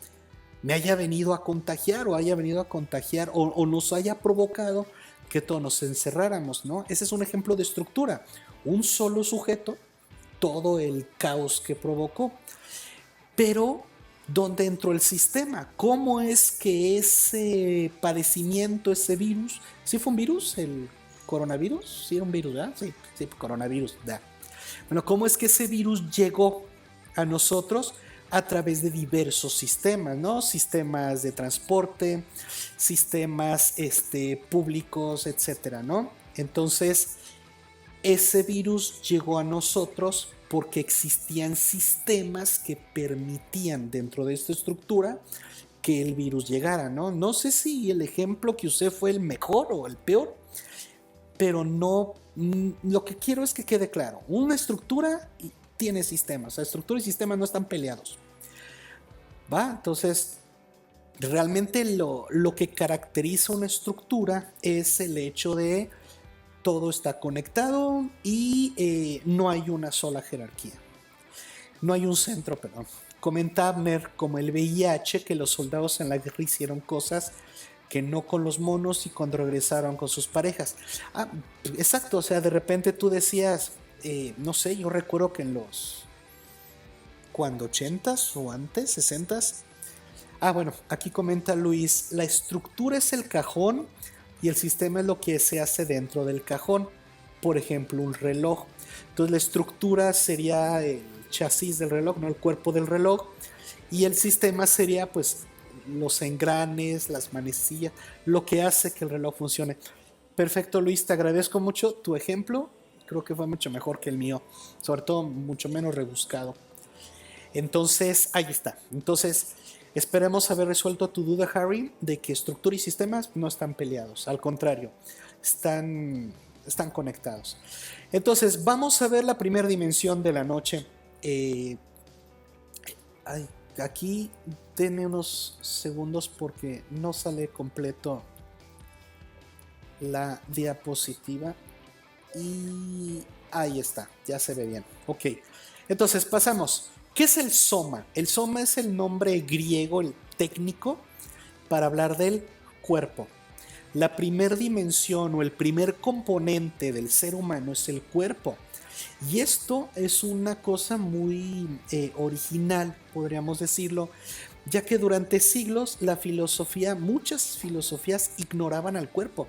A: me haya venido a contagiar o haya venido a contagiar o nos haya provocado que todos nos encerráramos, ¿no? Ese es un ejemplo de estructura. Un solo sujeto, todo el caos que provocó. Pero, ¿dónde entró el sistema? ¿Cómo es que ese padecimiento, ese virus, ¿sí fue un virus? ¿El coronavirus? Sí, era un virus, ¿verdad? Sí, coronavirus, ¿verdad? Bueno, ¿cómo es que ese virus llegó a nosotros? A través de diversos sistemas, ¿no? Sistemas de transporte, sistemas públicos, etcétera, ¿no? Entonces, ese virus llegó a nosotros porque existían sistemas que permitían dentro de esta estructura que el virus llegara, ¿no? No sé si el ejemplo que usé fue el mejor o el peor, pero no, lo que quiero es que quede claro, una estructura tiene sistemas, la estructura y sistemas no están peleados, ¿va? Entonces, realmente lo que caracteriza una estructura es el hecho de todo está conectado y no hay una sola jerarquía. No hay un centro, perdón. Comenta Abner como el VIH que los soldados en la guerra hicieron cosas que no con los monos y cuando regresaron con sus parejas. Ah, exacto, o sea, de repente tú decías, no sé, yo recuerdo que en los, cuando 80s o antes, 60s. Ah, bueno, aquí comenta Luis, la estructura es el cajón y el sistema es lo que se hace dentro del cajón. Por ejemplo, un reloj. Entonces la estructura sería el chasis del reloj, no el cuerpo del reloj. Y el sistema sería pues los engranes, las manecillas, lo que hace que el reloj funcione. Perfecto, Luis, te agradezco mucho tu ejemplo. Creo que fue mucho mejor que el mío, sobre todo mucho menos rebuscado. Entonces, ahí está. Entonces, esperemos haber resuelto tu duda, Harry, de que estructura y sistemas no están peleados. Al contrario, están conectados. Entonces, vamos a ver la primera dimensión de la noche. Aquí denme unos segundos porque no sale completo la diapositiva. Y ahí está, ya se ve bien. Ok, entonces pasamos. ¿Qué es el soma? El soma es el nombre griego, el técnico, para hablar del cuerpo. La primer dimensión o el primer componente del ser humano es el cuerpo. Y esto es una cosa muy original, podríamos decirlo, ya que durante siglos la filosofía, muchas filosofías ignoraban al cuerpo.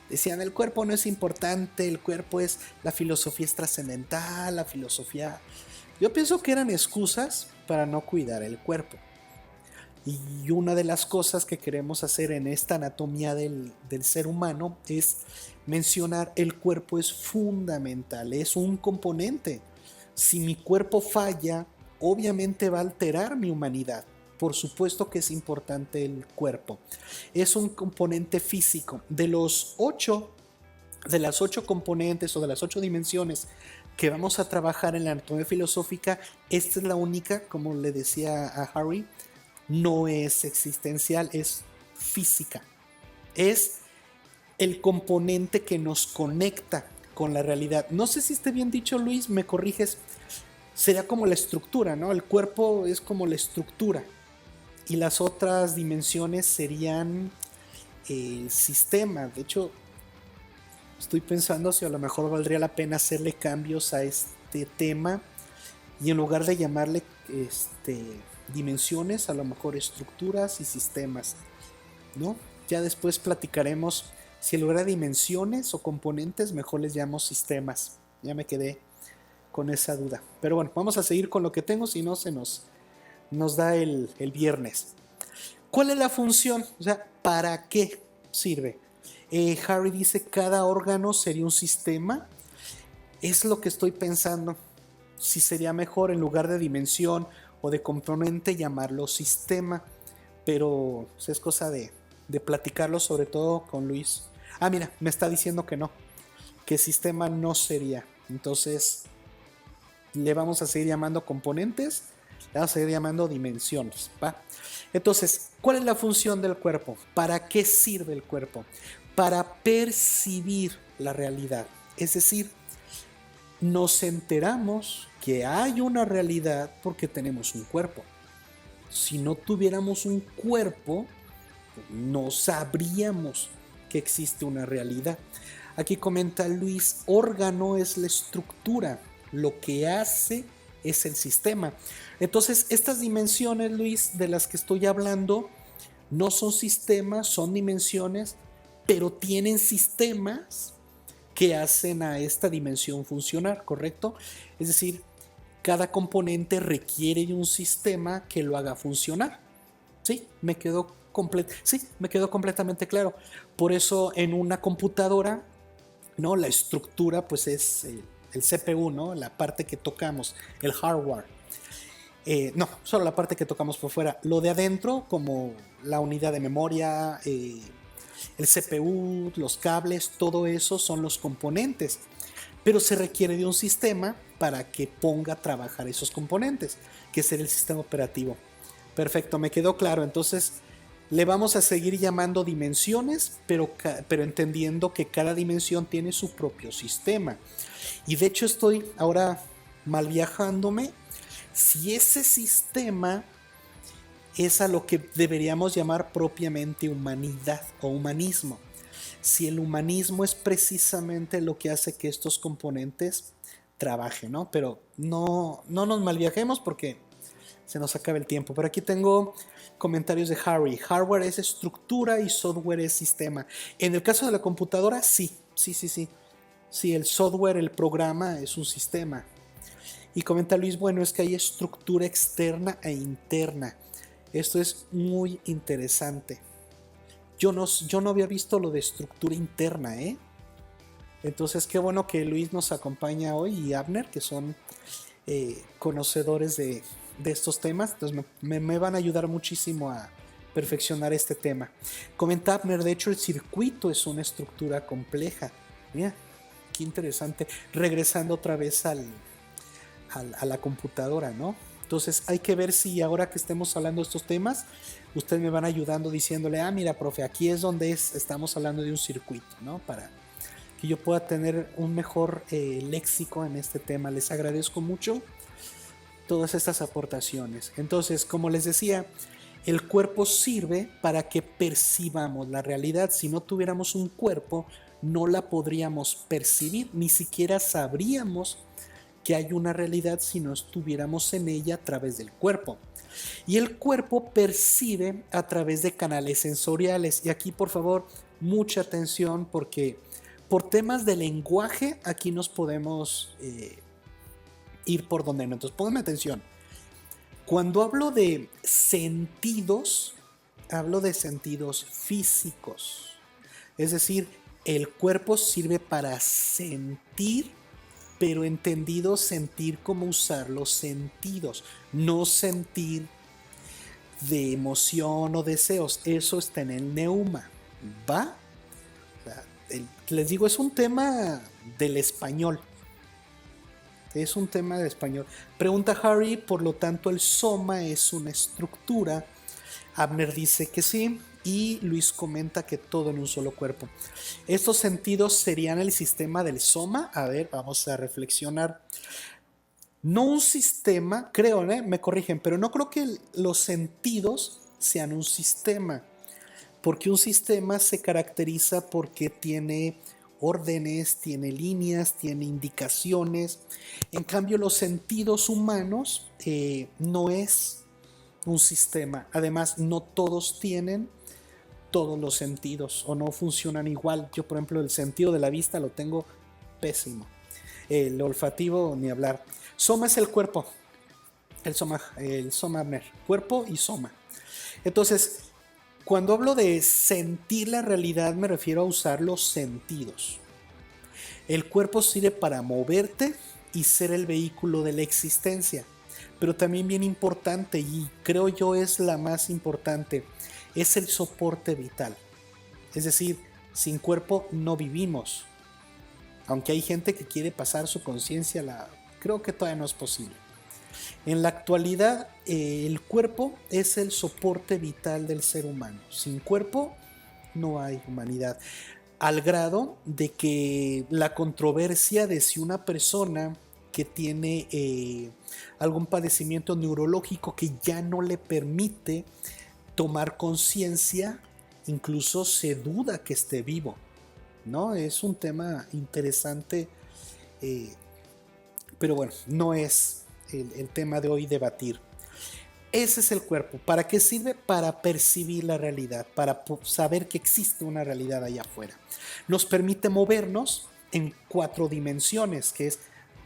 A: Decían, el cuerpo no es importante, el cuerpo es, la filosofía es trascendental, la filosofía... Yo pienso que eran excusas para no cuidar el cuerpo. Y una de las cosas que queremos hacer en esta anatomía del ser humano es mencionar el cuerpo es fundamental, es un componente. Si mi cuerpo falla, obviamente va a alterar mi humanidad. Por supuesto que es importante el cuerpo. Es un componente físico. De las 8 componentes o de las 8 dimensiones que vamos a trabajar en la anatomía filosófica, esta es la única, como le decía a Harry, no es existencial, es física. Es el componente que nos conecta con la realidad. No sé si esté bien dicho, Luis, me corriges. Sería como la estructura, ¿no? El cuerpo es como la estructura. Y las otras dimensiones serían el sistema. De hecho, estoy pensando si a lo mejor valdría la pena hacerle cambios a este tema y en lugar de llamarle dimensiones, a lo mejor estructuras y sistemas, ¿no? Ya después platicaremos si en lugar de dimensiones o componentes, mejor les llamo sistemas. Ya me quedé con esa duda. Pero bueno, vamos a seguir con lo que tengo, si no se nos da el viernes. ¿Cuál es la función? O sea, ¿para qué sirve? Harry dice, cada órgano sería un sistema. Es lo que estoy pensando. Si sería mejor en lugar de dimensión o de componente llamarlo sistema. Pero es cosa de platicarlo sobre todo con Luis. Ah, mira, me está diciendo que no, que sistema no sería. Entonces, le vamos a seguir llamando componentes, le vamos a seguir llamando dimensiones, ¿va? Entonces, ¿cuál es la función del cuerpo? ¿Para qué sirve el cuerpo? Para percibir la realidad. Es decir, nos enteramos que hay una realidad porque tenemos un cuerpo. Si no tuviéramos un cuerpo, no sabríamos que existe una realidad. Aquí comenta Luis, órgano es la estructura, lo que hace es el sistema. Entonces, estas dimensiones, Luis, de las que estoy hablando, no son sistemas, son dimensiones, pero tienen sistemas que hacen a esta dimensión funcionar, ¿correcto? Es decir, cada componente requiere de un sistema que lo haga funcionar. Sí, me quedó completamente claro. Por eso en una computadora, ¿no? La estructura pues es el CPU, ¿no? La parte que tocamos, el hardware. No, solo la parte que tocamos por fuera. Lo de adentro, como la unidad de memoria, el CPU, los cables, todo eso son los componentes. Pero se requiere de un sistema para que ponga a trabajar esos componentes, que es el sistema operativo. Perfecto, me quedó claro. Entonces, le vamos a seguir llamando dimensiones, pero entendiendo que cada dimensión tiene su propio sistema. Y de hecho estoy ahora mal viajándome. Si ese sistema es a lo que deberíamos llamar propiamente humanidad o humanismo. Si el humanismo es precisamente lo que hace que estos componentes trabajen, ¿no? Pero no nos malviajemos porque se nos acaba el tiempo. Pero aquí tengo comentarios de Harry. Hardware es estructura y software es sistema. En el caso de la computadora, sí. Sí, el software, el programa es un sistema. Y comenta Luis, bueno, es que hay estructura externa e interna. Esto es muy interesante. Yo no había visto lo de estructura interna, ¿eh? Entonces, qué bueno que Luis nos acompaña hoy y Abner, que son conocedores de estos temas. Entonces, me van a ayudar muchísimo a perfeccionar este tema. Comenta Abner, de hecho, el circuito es una estructura compleja. Mira, qué interesante. Regresando otra vez a la computadora, ¿no? Entonces hay que ver si ahora que estemos hablando de estos temas, ustedes me van ayudando diciéndole, ah, mira, profe, aquí es donde estamos hablando de un circuito, ¿no? Para que yo pueda tener un mejor léxico en este tema. Les agradezco mucho todas estas aportaciones. Entonces, como les decía, el cuerpo sirve para que percibamos la realidad. Si no tuviéramos un cuerpo, no la podríamos percibir, ni siquiera sabríamos que hay una realidad si no estuviéramos en ella a través del cuerpo. Y el cuerpo percibe a través de canales sensoriales. Y aquí, por favor, mucha atención porque por temas de lenguaje aquí nos podemos ir por donde no. Entonces, pónganme atención. Cuando hablo de sentidos, hablo de sentidos físicos. Es decir, el cuerpo sirve para sentir, pero entendido sentir como usar los sentidos, no sentir de emoción o deseos. Eso está en el neuma, ¿va? O sea, les digo, es un tema del español. Es un tema de español. Pregunta Harry, por lo tanto el soma es una estructura. Abner dice que sí. Y Luis comenta que todo en un solo cuerpo. Estos sentidos serían el sistema del soma. A ver, vamos a reflexionar. No un sistema, creo, me corrigen, pero no creo que los sentidos sean un sistema. Porque un sistema se caracteriza porque tiene órdenes, tiene líneas, tiene indicaciones. En cambio, los sentidos humanos no es un sistema. Además, no todos tienen todos los sentidos o no funcionan igual. Yo, por ejemplo, el sentido de la vista lo tengo pésimo. El olfativo, ni hablar. Soma es el cuerpo. El soma, cuerpo y soma. Entonces, cuando hablo de sentir la realidad, me refiero a usar los sentidos. El cuerpo sirve para moverte y ser el vehículo de la existencia. Pero también bien importante, y creo yo es la más importante, es el soporte vital. Es decir, Sin cuerpo no vivimos. Aunque hay gente que quiere pasar su conciencia, creo que todavía no es posible. En la actualidad, el cuerpo es el soporte vital del ser humano. Sin cuerpo no hay humanidad. Al grado de que la controversia de si una persona que tiene algún padecimiento neurológico que ya no le permite tomar conciencia, incluso se duda que esté vivo, ¿no? Es un tema interesante, pero bueno, no es el tema de hoy debatir. Ese es el cuerpo. ¿Para qué sirve? Para percibir la realidad, para saber que existe una realidad allá afuera. Nos permite movernos en 4 dimensiones, que es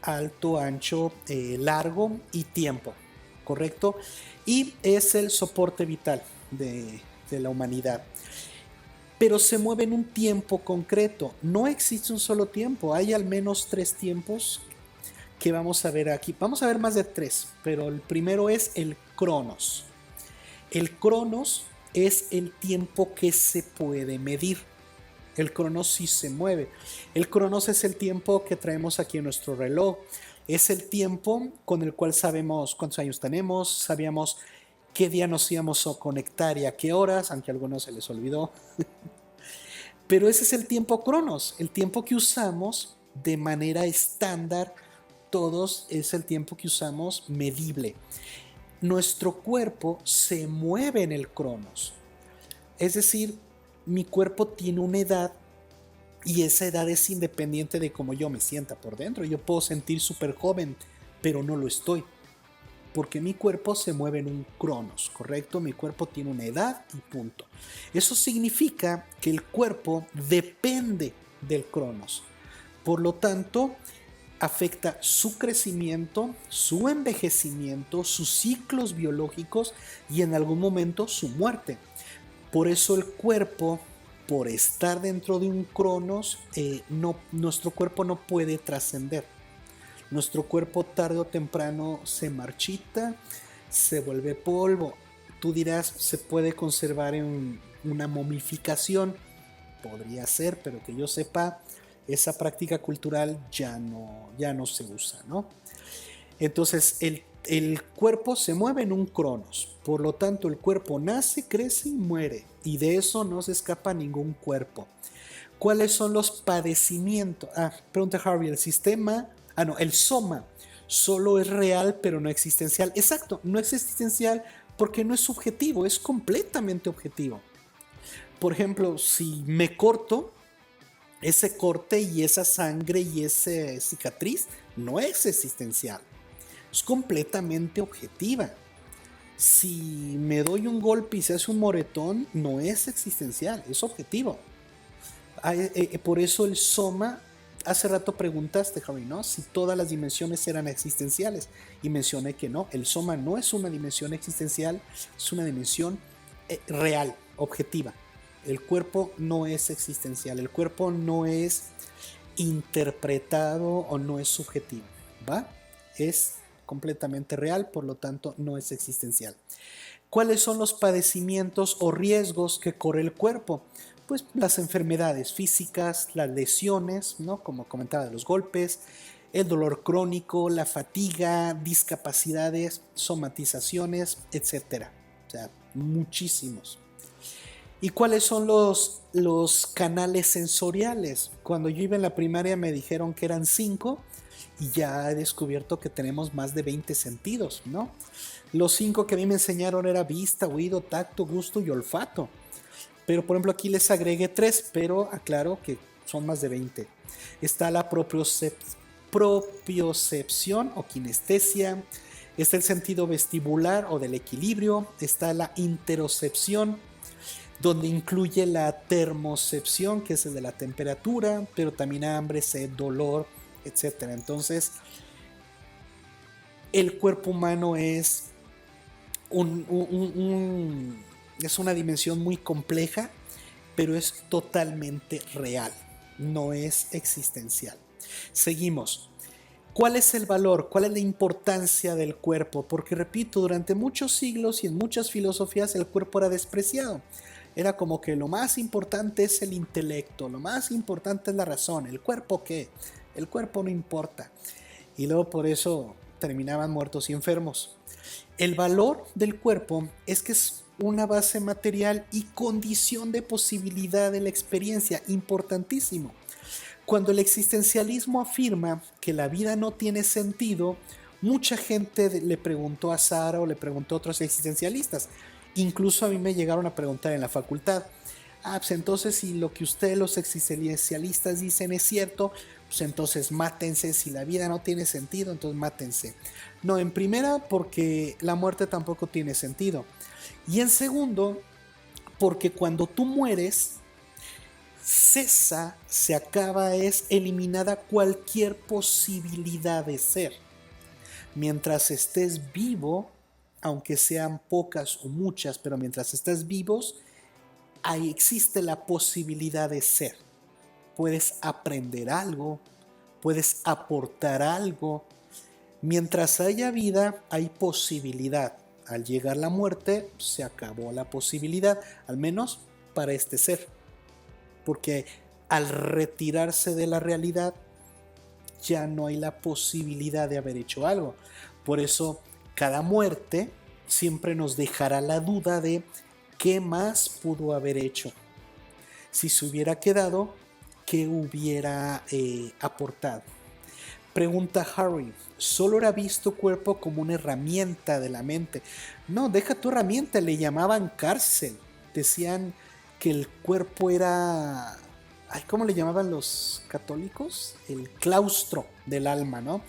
A: alto, ancho, largo y tiempo, ¿correcto? Y es el soporte vital de la humanidad. Pero se mueve en un tiempo concreto. No existe un solo tiempo, hay al menos 3 tiempos que vamos a ver aquí. Vamos a ver más de 3, pero el primero es el Cronos. El Cronos es el tiempo que se puede medir. El Cronos sí se mueve. El Cronos es el tiempo que traemos aquí en nuestro reloj. Es el tiempo con el cual sabemos cuántos años tenemos, sabíamos qué día nos íbamos a conectar y a qué horas, aunque a algunos se les olvidó. Pero ese es el tiempo Cronos, el tiempo que usamos de manera estándar. Todos es el tiempo que usamos medible. Nuestro cuerpo se mueve en el Cronos. Es decir, mi cuerpo tiene una edad y esa edad es independiente de cómo yo me sienta por dentro. Yo puedo sentir súper joven, pero no lo estoy. Porque mi cuerpo se mueve en un Cronos, ¿correcto? Mi cuerpo tiene una edad y punto. Eso significa que el cuerpo depende del Cronos. Por lo tanto, afecta su crecimiento, su envejecimiento, sus ciclos biológicos y en algún momento su muerte. Por eso el cuerpo, por estar dentro de un Cronos, nuestro cuerpo no puede trascender. Nuestro cuerpo tarde o temprano se marchita, se vuelve polvo. Tú dirás, ¿se puede conservar en una momificación? Podría ser, pero que yo sepa, esa práctica cultural ya no se usa, ¿no? Entonces el cuerpo se mueve en un Cronos, por lo tanto el cuerpo nace, crece y muere, y de eso no se escapa ningún cuerpo. ¿Cuáles son los padecimientos? Pregunta Harvey, el soma solo es real pero no existencial. Exacto, no es existencial porque no es subjetivo, es completamente objetivo. Por ejemplo, si me corto, ese corte y esa sangre y esa cicatriz no es existencial, es completamente objetiva. Si me doy un golpe y se hace un moretón, no es existencial, es objetivo. Por eso el soma, hace rato preguntaste, Javi, ¿no? Si todas las dimensiones eran existenciales, y mencioné que no, el soma no es una dimensión existencial, es una dimensión real, objetiva. El cuerpo no es existencial, el cuerpo no es interpretado o no es subjetivo, ¿va? Es completamente real, por lo tanto no es existencial. ¿Cuáles son los padecimientos o riesgos que corre el cuerpo? Pues las enfermedades físicas, las lesiones, ¿no? Como comentaba, de los golpes, el dolor crónico, la fatiga, discapacidades, somatizaciones, etc. O sea, muchísimos. ¿Y cuáles son los canales sensoriales? Cuando yo iba en la primaria me dijeron que eran 5 y ya he descubierto que tenemos más de 20 sentidos, ¿no? Los 5 que a mí me enseñaron era vista, oído, tacto, gusto y olfato. Pero por ejemplo aquí les agregué 3, pero aclaro que son más de 20. Está la propiocepción o kinestesia, está el sentido vestibular o del equilibrio, está la interocepción, donde incluye la termocepción, que es el de la temperatura, pero también hambre, sed, dolor, etc. Entonces, el cuerpo humano es es una dimensión muy compleja, pero es totalmente real, no es existencial. Seguimos. ¿Cuál es el valor? ¿Cuál es la importancia del cuerpo? Porque repito, durante muchos siglos y en muchas filosofías el cuerpo era despreciado. Era como que lo más importante es el intelecto, lo más importante es la razón, ¿el cuerpo qué? El cuerpo no importa. Y luego por eso terminaban muertos y enfermos. El valor del cuerpo es que es una base material y condición de posibilidad de la experiencia, importantísimo. Cuando el existencialismo afirma que la vida no tiene sentido, mucha gente le preguntó a Sara o le preguntó a otros existencialistas. Incluso a mí me llegaron a preguntar en la facultad, pues entonces si lo que ustedes los existencialistas dicen es cierto, pues entonces mátense, si la vida no tiene sentido, entonces mátense. No, en primera porque la muerte tampoco tiene sentido. Y en segundo, porque cuando tú mueres, cesa, se acaba, es eliminada cualquier posibilidad de ser. Mientras estés vivo, aunque sean pocas o muchas, pero mientras estés vivos, ahí existe la posibilidad de ser. Puedes aprender algo, puedes aportar algo. Mientras haya vida, hay posibilidad. Al llegar la muerte, se acabó la posibilidad, al menos para este ser. Porque al retirarse de la realidad, ya no hay la posibilidad de haber hecho algo. Por eso, cada muerte siempre nos dejará la duda de qué más pudo haber hecho. Si se hubiera quedado, ¿qué hubiera aportado? Pregunta Harry, solo era visto cuerpo como una herramienta de la mente. No, deja tu herramienta, le llamaban cárcel. Decían que el cuerpo era... ¿Cómo le llamaban los católicos? El claustro del alma, ¿no?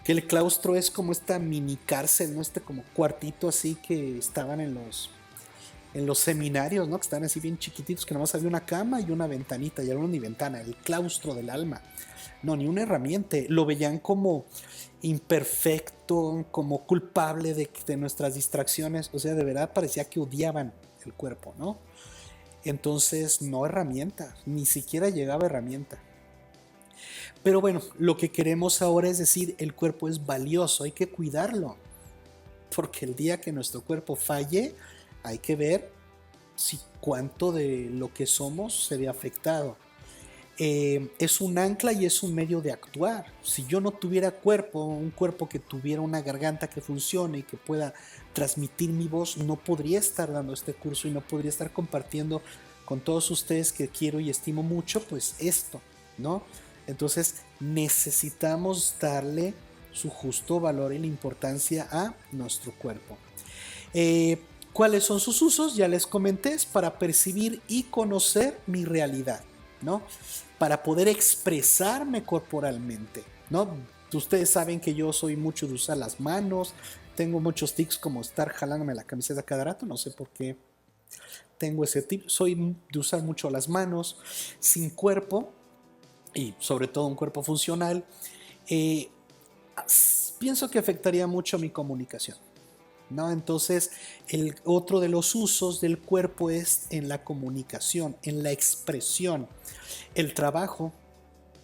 A: Que el claustro es como esta mini cárcel, ¿no? Este como cuartito así que estaban en los seminarios, ¿no? Que estaban así bien chiquititos, que nomás había una cama y una ventanita, y era ni ventana, el claustro del alma. No, ni una herramienta. Lo veían como imperfecto, como culpable de nuestras distracciones. O sea, de verdad parecía que odiaban el cuerpo, ¿no? Entonces, no herramienta, ni siquiera llegaba herramienta. Pero bueno, lo que queremos ahora es decir, el cuerpo es valioso, hay que cuidarlo. Porque el día que nuestro cuerpo falle, hay que ver si cuánto de lo que somos se ve afectado. Es un ancla y es un medio de actuar. Si yo no tuviera cuerpo, un cuerpo que tuviera una garganta que funcione y que pueda transmitir mi voz, no podría estar dando este curso y no podría estar compartiendo con todos ustedes que quiero y estimo mucho, pues esto, ¿no? Entonces necesitamos darle su justo valor y la importancia a nuestro cuerpo. ¿Cuáles son sus usos? Ya les comenté, es para percibir y conocer mi realidad, ¿no? Para poder expresarme corporalmente, ¿no? Ustedes saben que yo soy mucho de usar las manos, tengo muchos tics como estar jalándome la camiseta cada rato, no sé por qué tengo ese tip, soy de usar mucho las manos, sin cuerpo y sobre todo un cuerpo funcional, pienso que afectaría mucho mi comunicación, ¿no? Entonces, el otro de los usos del cuerpo es en la comunicación, en la expresión. El trabajo,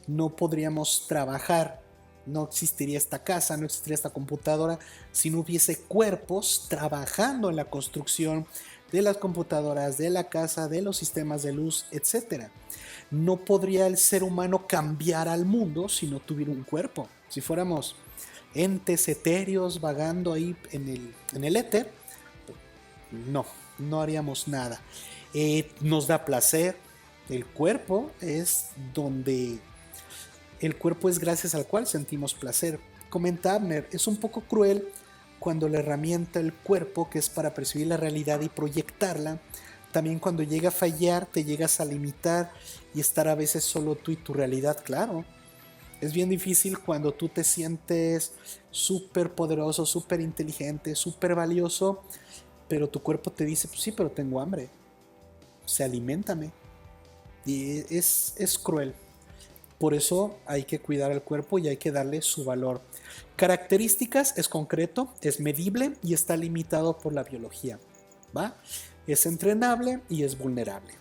A: no podríamos trabajar, no existiría esta casa, no existiría esta computadora si no hubiese cuerpos trabajando en la construcción de las computadoras, de la casa, de los sistemas de luz, etc. No podría el ser humano cambiar al mundo si no tuviera un cuerpo. Si fuéramos entes etéreos vagando ahí en el éter, no haríamos nada. Nos da placer. El cuerpo es donde el cuerpo es gracias al cual sentimos placer. Comenta Abner, es un poco cruel cuando la herramienta el cuerpo, que es para percibir la realidad y proyectarla, también cuando llega a fallar te llegas a limitar y estar a veces solo tú y tu realidad, claro. Es bien difícil cuando tú te sientes súper poderoso, súper inteligente, súper valioso, pero tu cuerpo te dice, pues sí, pero tengo hambre. O sea, aliméntame. Y es cruel. Por eso hay que cuidar el cuerpo y hay que darle su valor. Características, es concreto, es medible y está limitado por la biología, ¿va? Es entrenable y es vulnerable.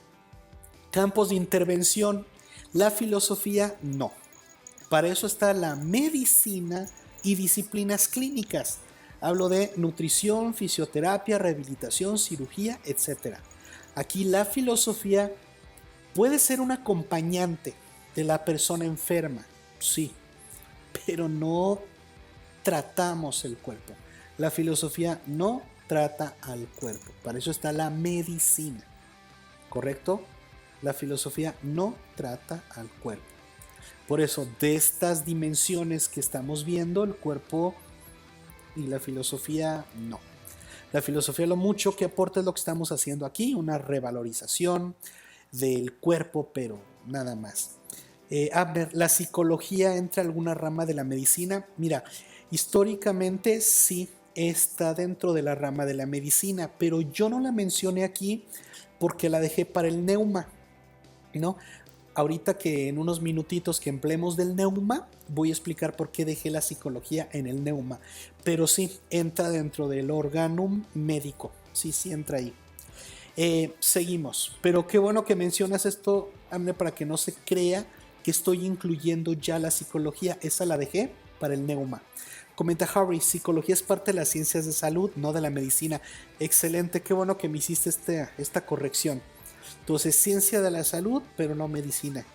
A: Campos de intervención, la filosofía no. Para eso está la medicina y disciplinas clínicas. Hablo de nutrición, fisioterapia, rehabilitación, cirugía, etc. Aquí la filosofía puede ser un acompañante de la persona enferma, sí, pero no tratamos el cuerpo. La filosofía no trata al cuerpo. Para eso está la medicina, ¿correcto? La filosofía no trata al cuerpo. Por eso, de estas dimensiones que estamos viendo, el cuerpo y la filosofía no. La filosofía lo mucho que aporta es lo que estamos haciendo aquí, una revalorización del cuerpo, pero nada más. Abner, ¿la psicología entra en alguna rama de la medicina? Mira, históricamente sí está dentro de la rama de la medicina, pero yo no la mencioné aquí porque la dejé para el neuma, ¿no? Ahorita que en unos minutitos que empleemos del neuma, voy a explicar por qué dejé la psicología en el neuma. Pero sí, entra dentro del organum médico. Sí, sí entra ahí. Seguimos. Pero qué bueno que mencionas esto, Amne, para que no se crea que estoy incluyendo ya la psicología. Esa la dejé para el neuma. Comenta Harry, psicología es parte de las ciencias de salud, no de la medicina. Excelente, qué bueno que me hiciste esta corrección. Entonces, ciencia de la salud, pero no medicina.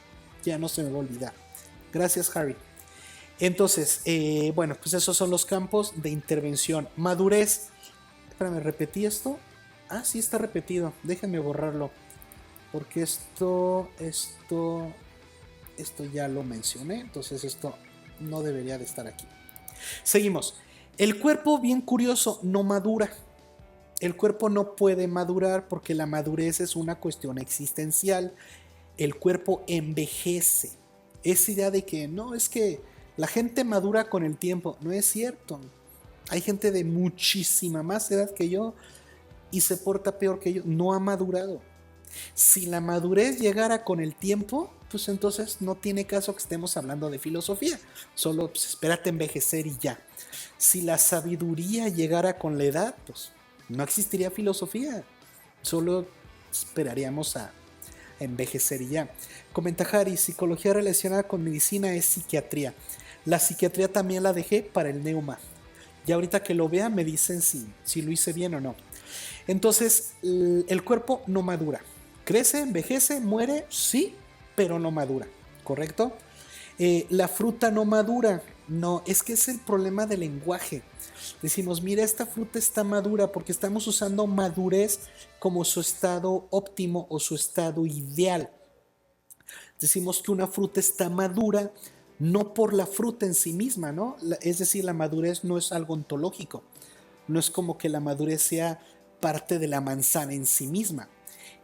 A: Ya no se me va a olvidar. Gracias, Harry. Entonces, bueno, pues esos son los campos de intervención. Madurez. Espérame, ¿repetí esto? Ah, sí está repetido. Déjenme borrarlo. Porque esto ya lo mencioné. Entonces esto no debería de estar aquí. Seguimos. El cuerpo, bien curioso, no madura. El cuerpo no puede madurar porque la madurez es una cuestión existencial. El cuerpo envejece. Esa idea de que no, es que la gente madura con el tiempo, no es cierto. Hay gente de muchísima más edad que yo y se porta peor que yo. No ha madurado. Si la madurez llegara con el tiempo, pues entonces no tiene caso que estemos hablando de filosofía. Solo pues, espérate envejecer y ya. Si la sabiduría llegara con la edad, pues no existiría filosofía. Solo esperaríamos a envejecer y ya. Comenta Harry, psicología relacionada con medicina es psiquiatría. La psiquiatría también la dejé para el neuma. Ya ahorita que lo vean me dicen si lo hice bien o no. Entonces, el cuerpo no madura. Crece, envejece, muere, sí, pero no madura, ¿correcto? La fruta no madura. No, es que es el problema del lenguaje. Decimos, mira, esta fruta está madura porque estamos usando madurez como su estado óptimo o su estado ideal. Decimos que una fruta está madura no por la fruta en sí misma, ¿no? Es decir, la madurez no es algo ontológico. No es como que la madurez sea parte de la manzana en sí misma.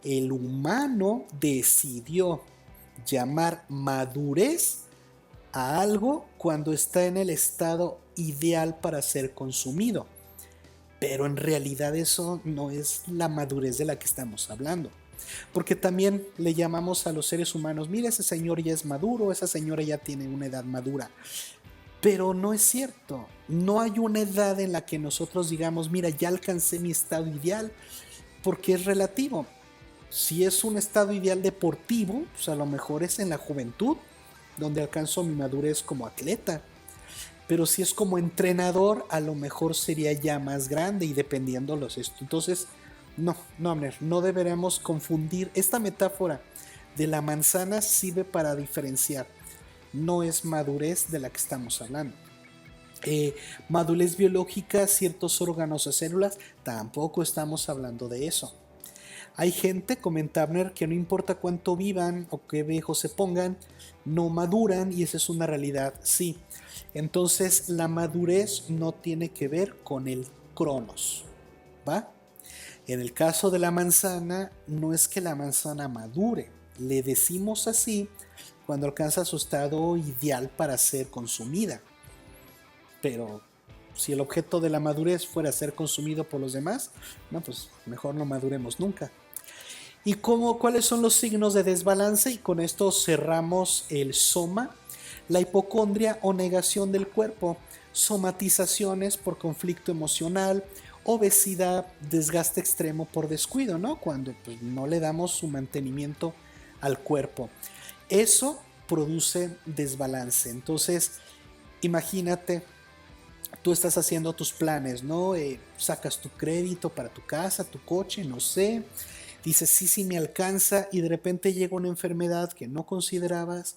A: El humano decidió llamar madurez a algo cuando está en el estado ideal para ser consumido. Pero en realidad eso no es la madurez de la que estamos hablando. Porque también le llamamos a los seres humanos, mira, ese señor ya es maduro, esa señora ya tiene una edad madura. Pero no es cierto. No hay una edad en la que nosotros digamos, mira, ya alcancé mi estado ideal, porque es relativo. Si es un estado ideal deportivo, pues a lo mejor es en la juventud, donde alcanzo mi madurez como atleta. Pero si es como entrenador, a lo mejor sería ya más grande y dependiendo los estudios. Entonces, no deberemos confundir. Esta metáfora de la manzana sirve para diferenciar. No es madurez de la que estamos hablando. Madurez biológica, ciertos órganos o células, tampoco estamos hablando de eso. Hay gente, comenta Abner, que no importa cuánto vivan o qué viejos se pongan, no maduran y esa es una realidad, sí. Entonces la madurez no tiene que ver con el cronos, ¿va? En el caso de la manzana, no es que la manzana madure, le decimos así cuando alcanza su estado ideal para ser consumida. Pero si el objeto de la madurez fuera ser consumido por los demás, no, pues mejor no maduremos nunca. ¿Y cuáles son los signos de desbalance? Y con esto cerramos el soma. La hipocondria o negación del cuerpo, somatizaciones por conflicto emocional, obesidad, desgaste extremo por descuido, ¿no? Cuando pues, no le damos su mantenimiento al cuerpo. Eso produce desbalance. Entonces, imagínate, tú estás haciendo tus planes, ¿no? Sacas tu crédito para tu casa, tu coche, no sé. dices, sí, sí me alcanza, y de repente llega una enfermedad que no considerabas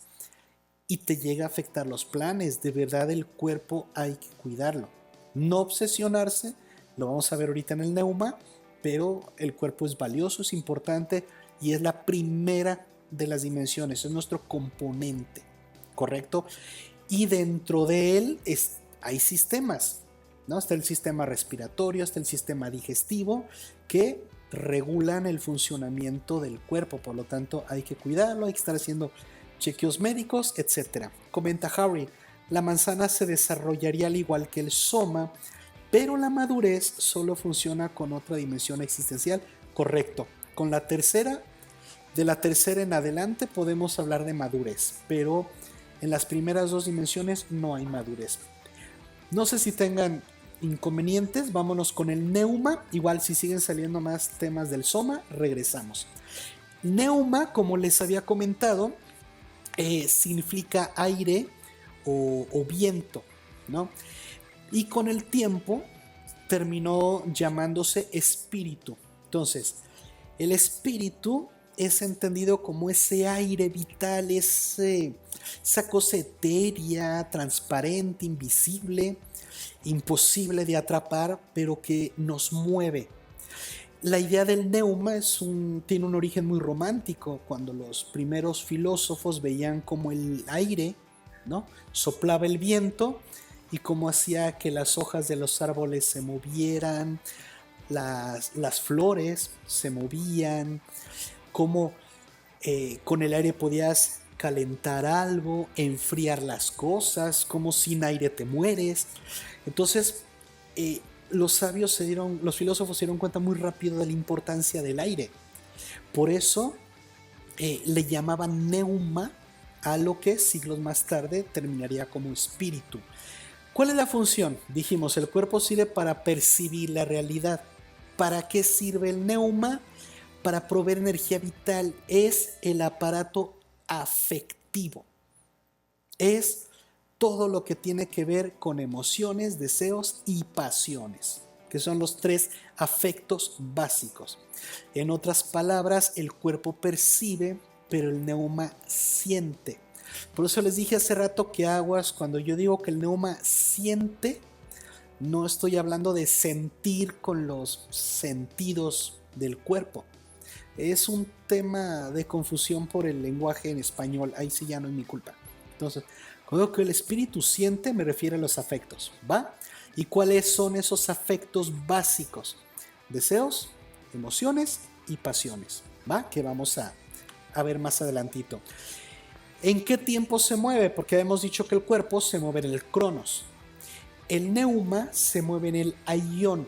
A: y te llega a afectar los planes. De verdad el cuerpo hay que cuidarlo. No obsesionarse, lo vamos a ver ahorita en el neuma, pero el cuerpo es valioso, es importante y es la primera de las dimensiones, es nuestro componente, ¿correcto? Y dentro de él hay sistemas, ¿no? Está el sistema respiratorio, está el sistema digestivo, que regulan el funcionamiento del cuerpo, por lo tanto hay que cuidarlo, hay que estar haciendo chequeos médicos, etcétera. Comenta Harry, la manzana se desarrollaría al igual que el soma, pero la madurez solo funciona con otra dimensión existencial. Correcto. Con la tercera, de la tercera en adelante podemos hablar de madurez, pero en las primeras dos dimensiones no hay madurez. No sé si tengan inconvenientes, vámonos con el neuma. Igual si siguen saliendo más temas del soma, regresamos. Neuma, como les había comentado, significa aire o viento, ¿no? Y con el tiempo terminó llamándose espíritu. Entonces, el espíritu es entendido como ese aire vital, esa cosa etérea, transparente, invisible, imposible de atrapar, pero que nos mueve. La idea del neuma tiene un origen muy romántico, cuando los primeros filósofos veían como el aire, ¿no? Soplaba el viento y cómo hacía que las hojas de los árboles se movieran, las flores se movían, cómo con el aire podías calentar algo, enfriar las cosas, como sin aire te mueres. Entonces, los filósofos se dieron cuenta muy rápido de la importancia del aire. Por eso le llamaban neuma a lo que siglos más tarde terminaría como espíritu. ¿Cuál es la función? Dijimos, el cuerpo sirve para percibir la realidad. ¿Para qué sirve el neuma? Para proveer energía vital. Es el aparato afectivo. Es todo lo que tiene que ver con emociones, deseos y pasiones, que son los tres afectos básicos. En otras palabras, el cuerpo percibe, pero el neuma siente. Por eso les dije hace rato que aguas, cuando yo digo que el neuma siente, no estoy hablando de sentir con los sentidos del cuerpo. Es un tema de confusión por el lenguaje en español, ahí sí ya no es mi culpa. Entonces, cuando digo que el espíritu siente, me refiero a los afectos, ¿va? ¿Y cuáles son esos afectos básicos? Deseos, emociones y pasiones, ¿va? Que vamos a ver más adelantito. ¿En qué tiempo se mueve? Porque hemos dicho que el cuerpo se mueve en el cronos. El neuma se mueve en el aion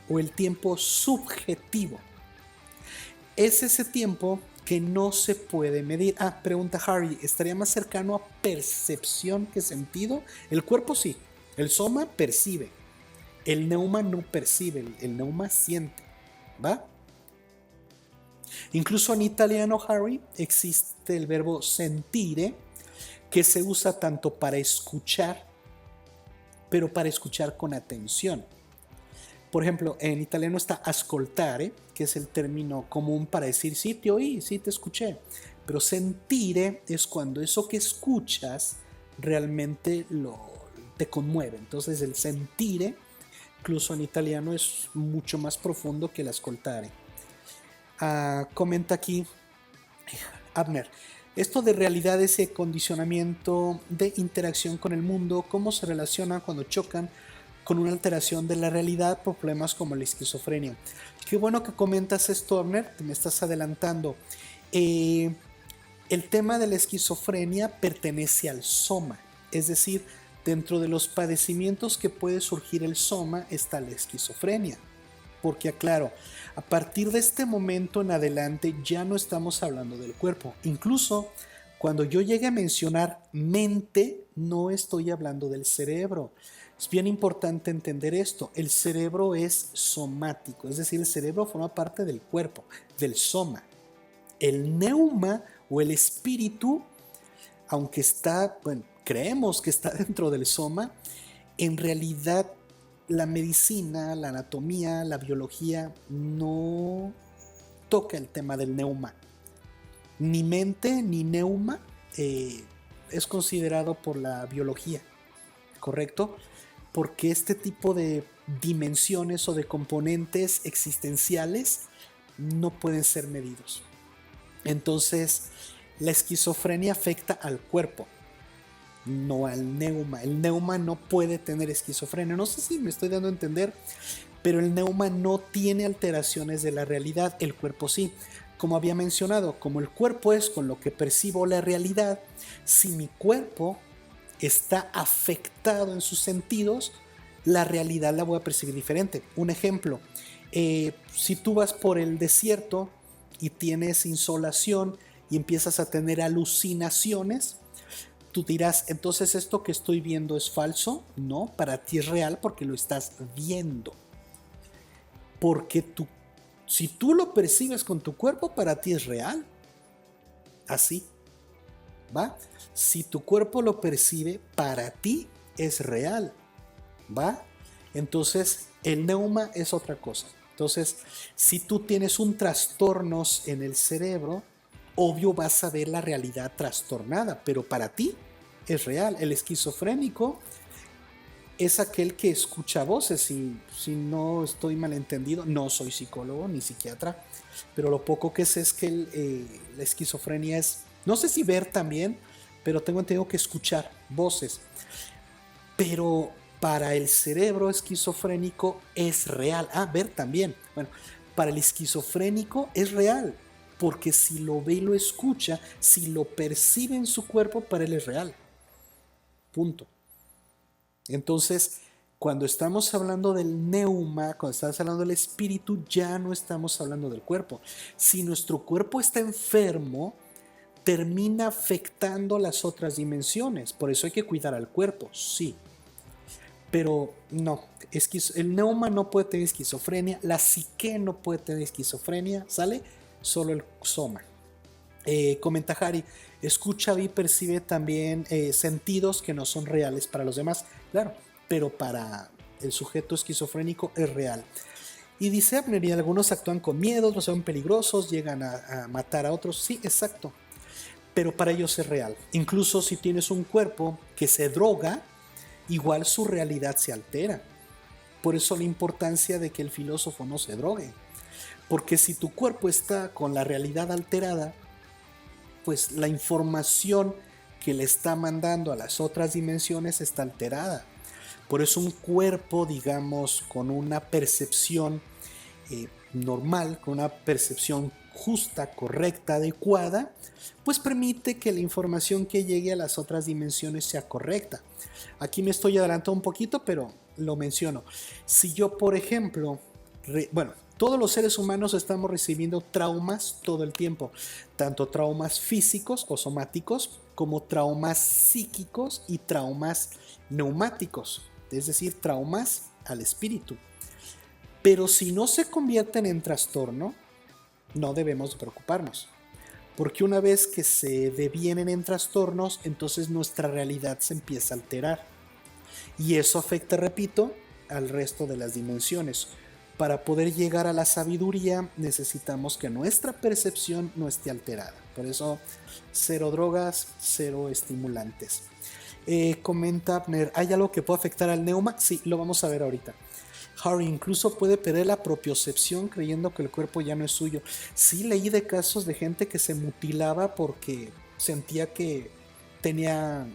A: o el tiempo subjetivo. Es ese tiempo que no se puede medir. Pregunta Harry, ¿estaría más cercano a percepción que sentido? El cuerpo sí, el soma percibe, el neuma no percibe, el neuma siente, ¿va? Incluso en italiano, Harry, existe el verbo sentire, que se usa tanto para escuchar, pero para escuchar con atención. Por ejemplo, en italiano está ascoltare, que es el término común para decir sí te oí, sí te escuché. Pero sentire es cuando eso que escuchas realmente te conmueve. Entonces el sentire, incluso en italiano, es mucho más profundo que el ascoltare. Comenta aquí Abner. Esto de realidades y condicionamiento de interacción con el mundo, ¿cómo se relaciona cuando chocan con una alteración de la realidad por problemas como la esquizofrenia? Qué bueno que comentas esto, Abner, te me estás adelantando. El tema de la esquizofrenia pertenece al soma, es decir, dentro de los padecimientos que puede surgir el soma está la esquizofrenia. Porque aclaro, a partir de este momento en adelante ya no estamos hablando del cuerpo. Incluso cuando yo llegue a mencionar mente, no estoy hablando del cerebro. Es bien importante entender esto. El cerebro es somático, es decir, el cerebro forma parte del cuerpo, del soma. El neuma o el espíritu, aunque creemos que está dentro del soma, en realidad la medicina, la anatomía, la biología no toca el tema del neuma. Ni mente ni neuma es considerado por la biología, ¿correcto? Porque este tipo de dimensiones o de componentes existenciales no pueden ser medidos. Entonces, la esquizofrenia afecta al cuerpo, no al neuma. El neuma no puede tener esquizofrenia. No sé si me estoy dando a entender, pero el neuma no tiene alteraciones de la realidad, el cuerpo sí. Como había mencionado, como el cuerpo es con lo que percibo la realidad, si mi cuerpo está afectado en sus sentidos, la realidad la voy a percibir diferente. Un ejemplo, si tú vas por el desierto y tienes insolación y empiezas a tener alucinaciones, tú dirás, entonces esto que estoy viendo es falso. No, para ti es real porque lo estás viendo. Porque si tú lo percibes con tu cuerpo, para ti es real. Así, ¿va? Si tu cuerpo lo percibe, para ti es real, ¿va? Entonces, el neuma es otra cosa. Entonces, si tú tienes un trastorno en el cerebro, obvio vas a ver la realidad trastornada, pero para ti es real. El esquizofrénico es aquel que escucha voces. Si no estoy malentendido, no soy psicólogo ni psiquiatra, pero lo poco que sé es que la esquizofrenia es, no sé si ver también, pero tengo entendido que escuchar voces. Pero para el cerebro esquizofrénico es real. Ver también. Bueno, para el esquizofrénico es real, porque si lo ve y lo escucha, si lo percibe en su cuerpo, para él es real. Punto. Entonces, cuando estamos hablando del neuma, cuando estamos hablando del espíritu, ya no estamos hablando del cuerpo. Si nuestro cuerpo está enfermo, termina afectando las otras dimensiones. Por eso hay que cuidar al cuerpo, sí. Pero no, el neuma no puede tener esquizofrenia, la psique no puede tener esquizofrenia, ¿sale? Solo el soma. Comenta Harry, escucha y percibe también sentidos que no son reales para los demás, claro, pero para el sujeto esquizofrénico es real. Y dice Abner, y algunos actúan con miedo, los son peligrosos, llegan a matar a otros, sí, exacto, pero para ellos es real. Incluso si tienes un cuerpo que se droga, igual su realidad se altera. Por eso la importancia de que el filósofo no se drogue, porque si tu cuerpo está con la realidad alterada, pues la información que le está mandando a las otras dimensiones está alterada. Por eso un cuerpo, digamos, con una percepción normal, con una percepción justa, correcta, adecuada, pues permite que la información que llegue a las otras dimensiones sea correcta. Aquí me estoy adelantando un poquito, pero lo menciono. Si yo, por ejemplo, todos los seres humanos estamos recibiendo traumas todo el tiempo, tanto traumas físicos o somáticos como traumas psíquicos y traumas neumáticos, es decir, traumas al espíritu. Pero si no se convierten en trastorno, no debemos preocuparnos, porque una vez que se devienen en trastornos, entonces nuestra realidad se empieza a alterar y eso afecta, repito, al resto de las dimensiones. Para poder llegar a la sabiduría necesitamos que nuestra percepción no esté alterada. Por eso, cero drogas, cero estimulantes. Comenta Abner, ¿hay algo que puede afectar al neuma? Sí, lo vamos a ver ahorita. Harry incluso puede perder la propiocepción creyendo que el cuerpo ya no es suyo. Sí, leí de casos de gente que se mutilaba porque sentía que era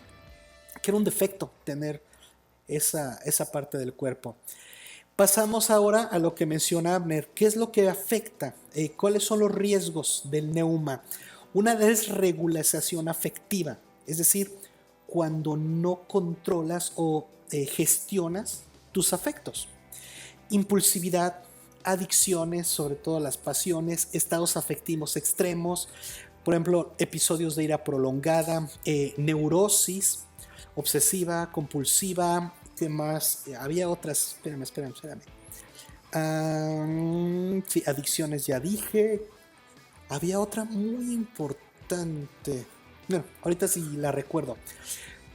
A: un defecto tener esa parte del cuerpo. Pasamos ahora a lo que menciona Abner. ¿Qué es lo que afecta? ¿Cuáles son los riesgos del neuma? Una desregulación afectiva, es decir, cuando no controlas o gestionas tus afectos. Impulsividad, adicciones, sobre todo las pasiones, estados afectivos extremos, por ejemplo, episodios de ira prolongada, neurosis obsesiva, compulsiva. ¿Qué más? Había otras, espérame. Sí, adicciones ya dije. Había otra muy importante. Bueno, ahorita sí la recuerdo.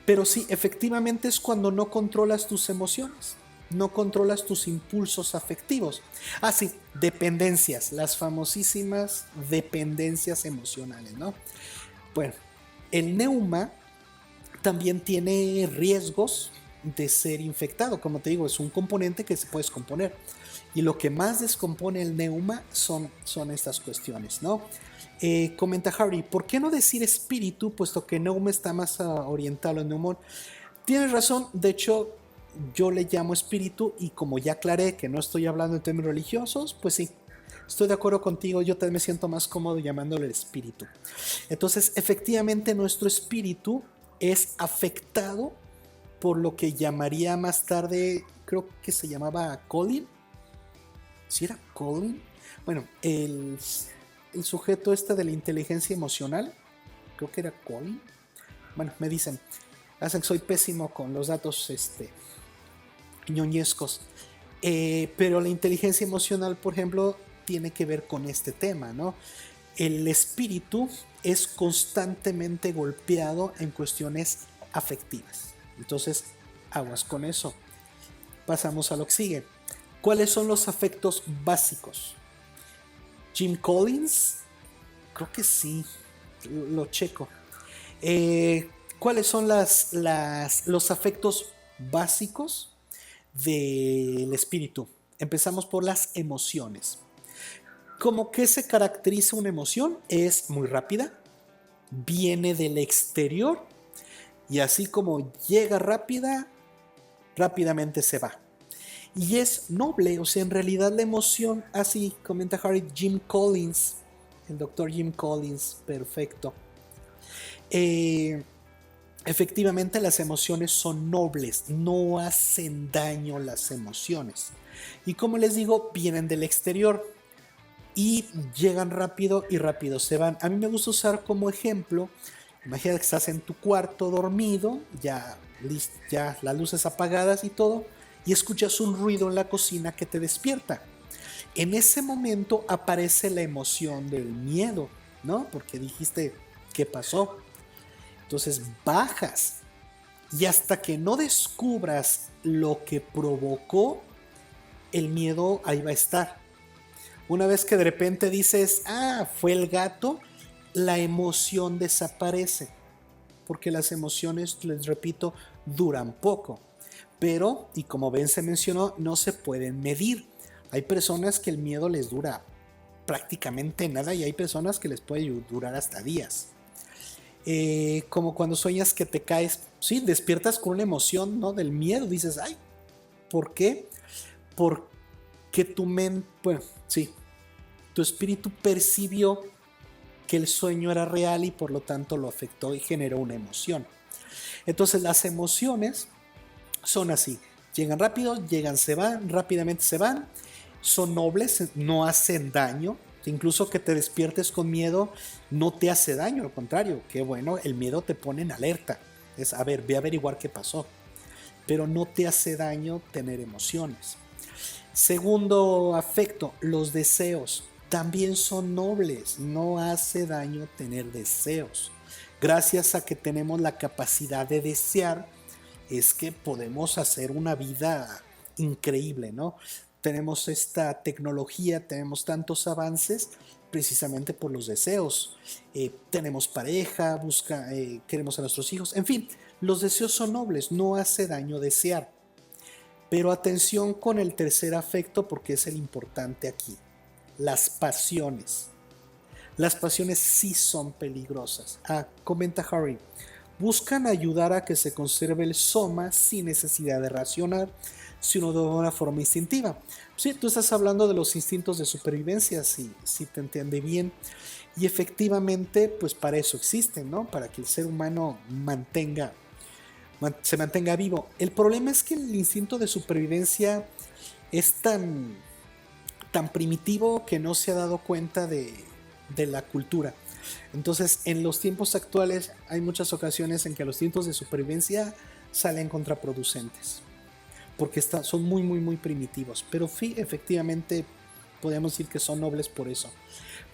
A: Pero sí, efectivamente es cuando no controlas tus emociones. no controlas tus impulsos afectivos. Ah, sí, dependencias, las famosísimas dependencias emocionales, ¿no? Bueno, el neuma también tiene riesgos de ser infectado. Como te digo, es un componente que se puede descomponer. Y lo que más descompone el neuma son estas cuestiones, ¿no? Comenta Harry, ¿por qué no decir espíritu, puesto que neuma está más orientado al neumón? Tienes razón, de hecho, yo le llamo espíritu y como ya aclaré que no estoy hablando en términos religiosos, pues sí, estoy de acuerdo contigo, yo también me siento más cómodo llamándole espíritu. Entonces, efectivamente, nuestro espíritu es afectado por lo que llamaría más tarde, creo que se llamaba Colin. ¿Sí era Colin? Bueno, el sujeto este de la inteligencia emocional, creo que era Colin. Bueno, me dicen, hacen que soy pésimo con los datos ñoñescos. Pero la inteligencia emocional, por ejemplo, tiene que ver con este tema, ¿no? El espíritu es constantemente golpeado en cuestiones afectivas. Entonces, aguas con eso. Pasamos a lo que sigue. ¿Cuáles son los afectos básicos? Jim Collins, creo que sí, lo checo. ¿Cuáles son los afectos básicos del espíritu? Empezamos por las emociones. ¿Cómo que se caracteriza una emoción? Es muy rápida, viene del exterior y así como llega rápidamente se va. Y es noble, o sea, en realidad la emoción, así comenta Harry, Jim Collins, el doctor Jim Collins, perfecto. Efectivamente las emociones son nobles, no hacen daño las emociones. Y como les digo, vienen del exterior y llegan rápido y rápido se van. A mí me gusta usar como ejemplo, imagínate que estás en tu cuarto dormido, ya las luces apagadas y todo, y escuchas un ruido en la cocina que te despierta. En ese momento aparece la emoción del miedo, ¿no? Porque dijiste, ¿qué pasó? Entonces bajas y hasta que no descubras lo que provocó, el miedo ahí va a estar. Una vez que de repente dices, fue el gato, la emoción desaparece. Porque las emociones, les repito, duran poco. Pero, y como Ben se mencionó, no se pueden medir. Hay personas que el miedo les dura prácticamente nada y hay personas que les puede durar hasta días. Como cuando sueñas que te caes, sí, despiertas con una emoción, ¿no? Del miedo, dices, ay, ¿por qué? Porque tu mente, bueno, sí, tu espíritu percibió que el sueño era real y por lo tanto lo afectó y generó una emoción. Entonces las emociones son así, llegan rápido, se van, rápidamente se van, son nobles, no hacen daño. Incluso que te despiertes con miedo no te hace daño, al contrario, que bueno, el miedo te pone en alerta. Es, a ver, ve a averiguar qué pasó. Pero no te hace daño tener emociones. Segundo afecto, los deseos también son nobles. No hace daño tener deseos. Gracias a que tenemos la capacidad de desear, es que podemos hacer una vida increíble, ¿no? Tenemos esta tecnología, tenemos tantos avances precisamente por los deseos. Tenemos pareja, queremos a nuestros hijos, en fin, los deseos son nobles, no hace daño desear. Pero atención con el tercer afecto porque es el importante aquí, las pasiones. Las pasiones sí son peligrosas. Comenta Harry, buscan ayudar a que se conserve el soma sin necesidad de racionar, sino de una forma instintiva. Sí, tú estás hablando de los instintos de supervivencia, si te entiende bien. Y efectivamente, pues para eso existen, ¿no? Para que el ser humano se mantenga vivo. El problema es que el instinto de supervivencia es tan primitivo que no se ha dado cuenta de la cultura. Entonces, en los tiempos actuales hay muchas ocasiones en que los instintos de supervivencia salen contraproducentes, porque son muy, muy, muy primitivos. Pero efectivamente, podemos decir que son nobles por eso.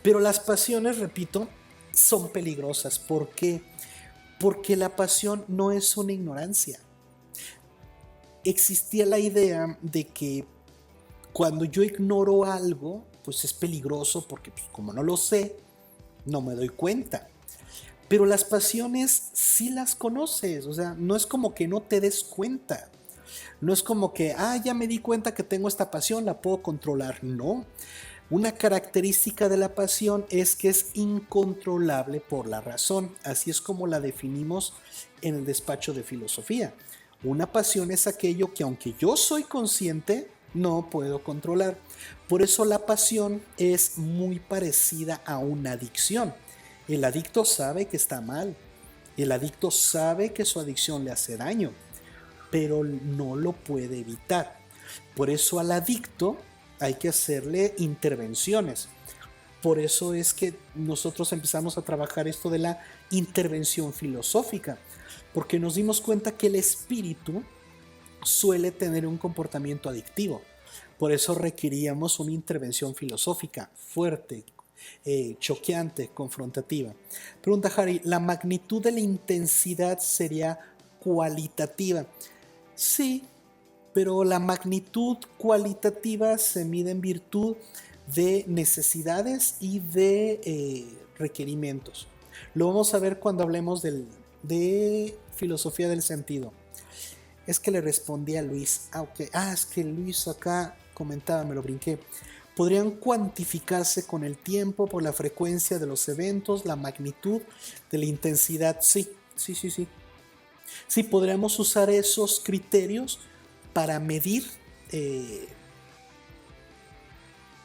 A: Pero las pasiones, repito, son peligrosas. ¿Por qué? Porque la pasión no es una ignorancia. existía la idea de que cuando yo ignoro algo, pues es peligroso porque pues, como no lo sé, no me doy cuenta. Pero las pasiones sí las conoces, o sea, no es como que no te des cuenta. No es como que, ya me di cuenta que tengo esta pasión, la puedo controlar. No. Una característica de la pasión es que es incontrolable por la razón. Así es como la definimos en el despacho de filosofía. Una pasión es aquello que aunque yo soy consciente, no puedo controlar. Por eso la pasión es muy parecida a una adicción. El adicto sabe que está mal. El adicto sabe que su adicción le hace daño, pero no lo puede evitar. Por eso al adicto hay que hacerle intervenciones. Por eso es que nosotros empezamos a trabajar esto de la intervención filosófica, porque nos dimos cuenta que el espíritu suele tener un comportamiento adictivo. Por eso requeríamos una intervención filosófica fuerte, choqueante, confrontativa. Pregunta Harry, ¿la magnitud de la intensidad sería cualitativa? Sí, pero la magnitud cualitativa se mide en virtud de necesidades y de requerimientos. Lo vamos a ver cuando hablemos de filosofía del sentido. Es que le respondí a Luis. Okay. Es que Luis acá comentaba, me lo brinqué. Podrían cuantificarse con el tiempo por la frecuencia de los eventos, la magnitud de la intensidad. Sí. Sí, podríamos usar esos criterios para medir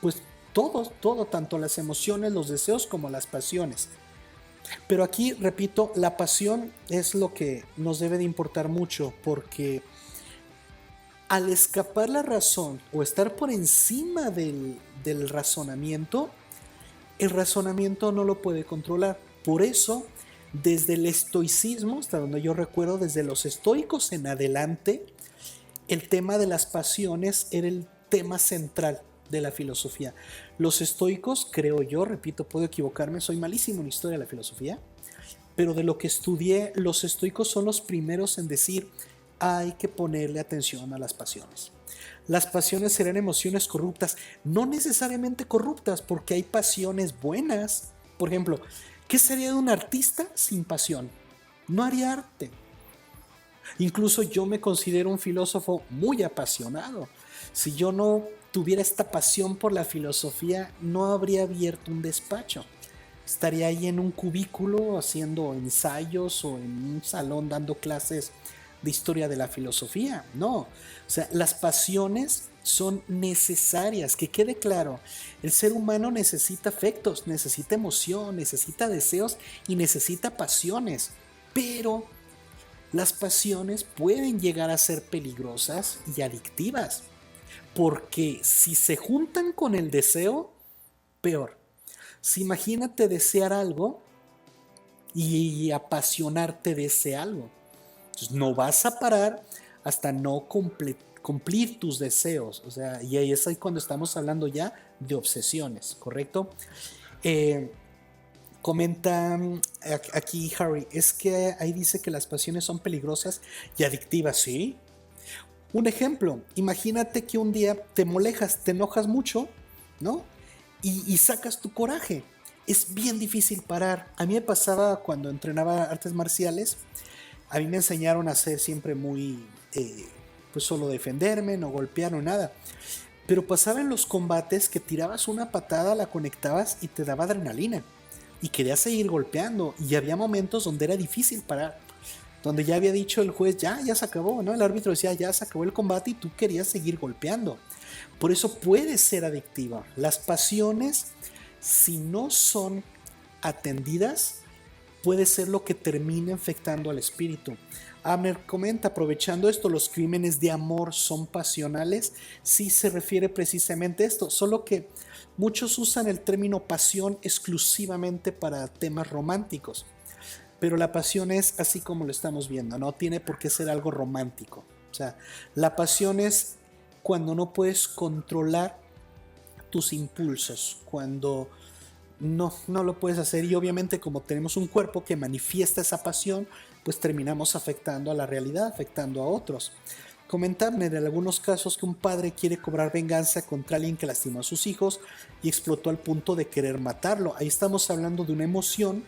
A: pues todo, tanto las emociones, los deseos como las pasiones. Pero aquí, repito, la pasión es lo que nos debe de importar mucho, porque al escapar la razón o estar por encima del razonamiento, el razonamiento no lo puede controlar. Por eso, desde el estoicismo, hasta donde yo recuerdo, desde los estoicos en adelante, el tema de las pasiones era el tema central de la filosofía. Los estoicos, creo yo, repito, puedo equivocarme, soy malísimo en historia de la filosofía, pero de lo que estudié, los estoicos son los primeros en decir hay que ponerle atención a las pasiones. Las pasiones serán emociones corruptas, no necesariamente corruptas, porque hay pasiones buenas. Por ejemplo, ¿qué sería de un artista sin pasión? No haría arte. Incluso yo me considero un filósofo muy apasionado. Si yo no tuviera esta pasión por la filosofía, no habría abierto un despacho. Estaría ahí en un cubículo haciendo ensayos o en un salón dando clases de historia de la filosofía. No, o sea, las pasiones son necesarias, que quede claro. El ser humano necesita afectos, necesita emoción, necesita deseos y necesita pasiones. Pero las pasiones pueden llegar a ser peligrosas y adictivas, porque si se juntan con el deseo, peor. Si imagínate desear algo y apasionarte de ese algo, entonces no vas a parar hasta no cumplir tus deseos. O sea, y ahí es ahí cuando estamos hablando ya de obsesiones, ¿correcto? Comenta aquí Harry, es que ahí dice que las pasiones son peligrosas y adictivas, ¿sí? Un ejemplo, imagínate que un día te molejas, te enojas mucho, ¿no? Y sacas tu coraje. Es bien difícil parar. A mí me pasaba cuando entrenaba artes marciales, a mí me enseñaron a ser siempre muy, pues solo defenderme, no golpear, no nada. Pero pasaba en los combates que tirabas una patada, la conectabas y te daba adrenalina. Y querías seguir golpeando. Y había momentos donde era difícil parar. Donde ya había dicho el juez, ya se acabó, ¿no? El árbitro decía, ya se acabó el combate y tú querías seguir golpeando. Por eso puede ser adictiva. Las pasiones, si no son atendidas, puede ser lo que termine afectando al espíritu. Abner comenta, aprovechando esto, ¿los crímenes de amor son pasionales? Sí se refiere precisamente a esto, solo que muchos usan el término pasión exclusivamente para temas románticos. Pero la pasión es así como lo estamos viendo, no tiene por qué ser algo romántico. O sea, la pasión es cuando no puedes controlar tus impulsos, cuando no lo puedes hacer, y obviamente como tenemos un cuerpo que manifiesta esa pasión, pues terminamos afectando a la realidad, afectando a otros. Comentan en algunos casos que un padre quiere cobrar venganza contra alguien que lastimó a sus hijos y explotó al punto de querer matarlo. Ahí estamos hablando de una emoción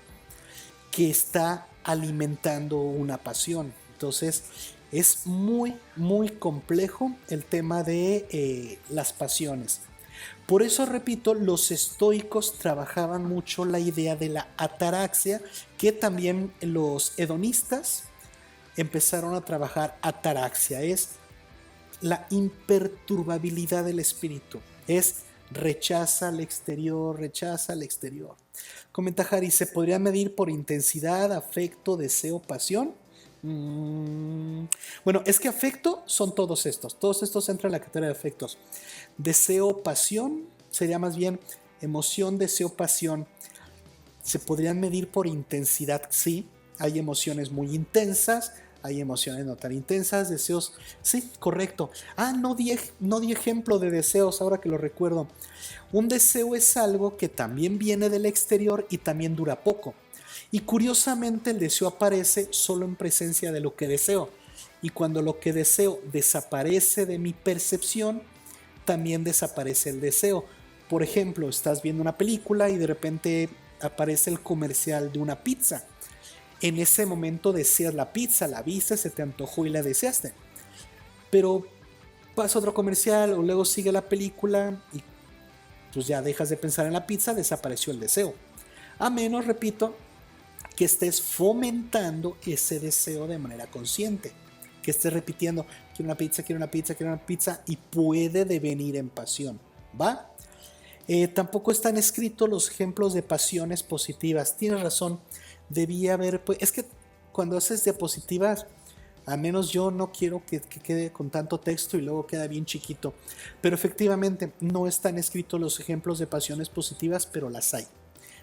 A: que está alimentando una pasión. Entonces es muy, muy complejo el tema de las pasiones. Por eso, repito, los estoicos trabajaban mucho la idea de la ataraxia, que también los hedonistas empezaron a trabajar. Ataraxia es la imperturbabilidad del espíritu, es rechaza al exterior, rechaza al exterior. Comenta Harry, ¿se podría medir por intensidad, afecto, deseo, pasión? Bueno, es que afecto son todos estos entran en la categoría de afectos. Deseo, pasión, sería más bien emoción, deseo, pasión. ¿Se podrían medir por intensidad? Sí, hay emociones muy intensas, hay emociones no tan intensas, deseos, sí, correcto. No di ejemplo de deseos ahora que lo recuerdo. Un deseo es algo que también viene del exterior y también dura poco. Y curiosamente el deseo aparece solo en presencia de lo que deseo. Y cuando lo que deseo desaparece de mi percepción, también desaparece el deseo. Por ejemplo, estás viendo una película y de repente aparece el comercial de una pizza. En ese momento deseas la pizza, la viste, se te antojó y la deseaste. Pero pasa otro comercial o luego sigue la película y pues ya dejas de pensar en la pizza, desapareció el deseo. A menos, repito, que estés fomentando ese deseo de manera consciente. Que estés repitiendo, quiero una pizza, quiero una pizza, quiero una pizza, y puede devenir en pasión, ¿va? Tampoco están escritos los ejemplos de pasiones positivas. Tienes razón, debía haber, pues, es que cuando haces diapositivas, al menos yo no quiero que quede con tanto texto y luego queda bien chiquito. Pero efectivamente, no están escritos los ejemplos de pasiones positivas, pero las hay.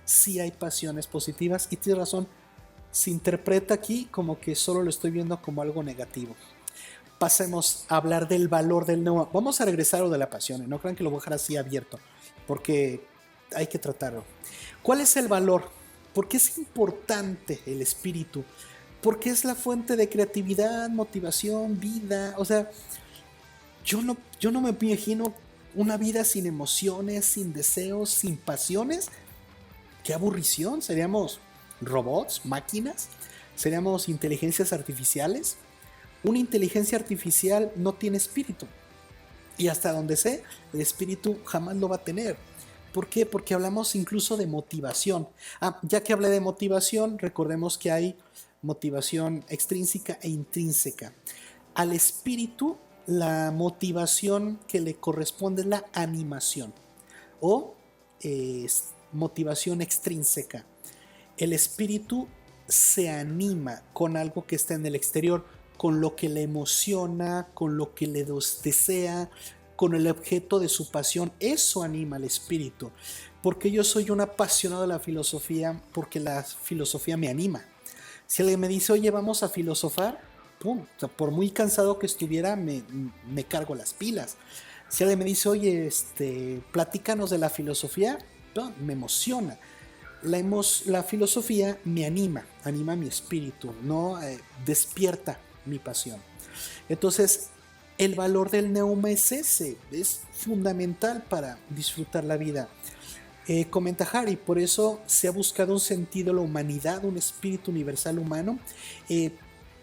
A: Sí hay pasiones positivas y tienes razón, se interpreta aquí como que solo lo estoy viendo como algo negativo. Pasemos a hablar del valor del neuma. Vamos a regresar a lo de la pasión, no crean que lo voy a dejar así abierto, porque hay que tratarlo. ¿Cuál es el valor? ¿Por qué es importante el espíritu? Porque es la fuente de creatividad, motivación, vida. O sea, yo no me imagino una vida sin emociones, sin deseos, sin pasiones. ¡Qué aburrición! ¿Seríamos robots, máquinas? ¿Seríamos inteligencias artificiales? Una inteligencia artificial no tiene espíritu. Y hasta donde sé, el espíritu jamás lo va a tener. ¿Por qué? Porque hablamos incluso de motivación. Ya que hablé de motivación, recordemos que hay motivación extrínseca e intrínseca. Al espíritu, la motivación que le corresponde es la animación o motivación extrínseca. El espíritu se anima con algo que está en el exterior, con lo que le emociona, con lo que le desea, con el objeto de su pasión. Eso anima al espíritu. Porque yo soy un apasionado de la filosofía, porque la filosofía me anima. Si alguien me dice, oye, vamos a filosofar, pum, o sea, por muy cansado que estuviera, me cargo las pilas. Si alguien me dice, oye, platícanos de la filosofía, no, me emociona. La filosofía me anima mi espíritu, ¿no? Despierta mi pasión. Entonces, el valor del neuma es ese, es fundamental para disfrutar la vida. Comenta Harry, por eso se ha buscado un sentido a la humanidad, un espíritu universal humano.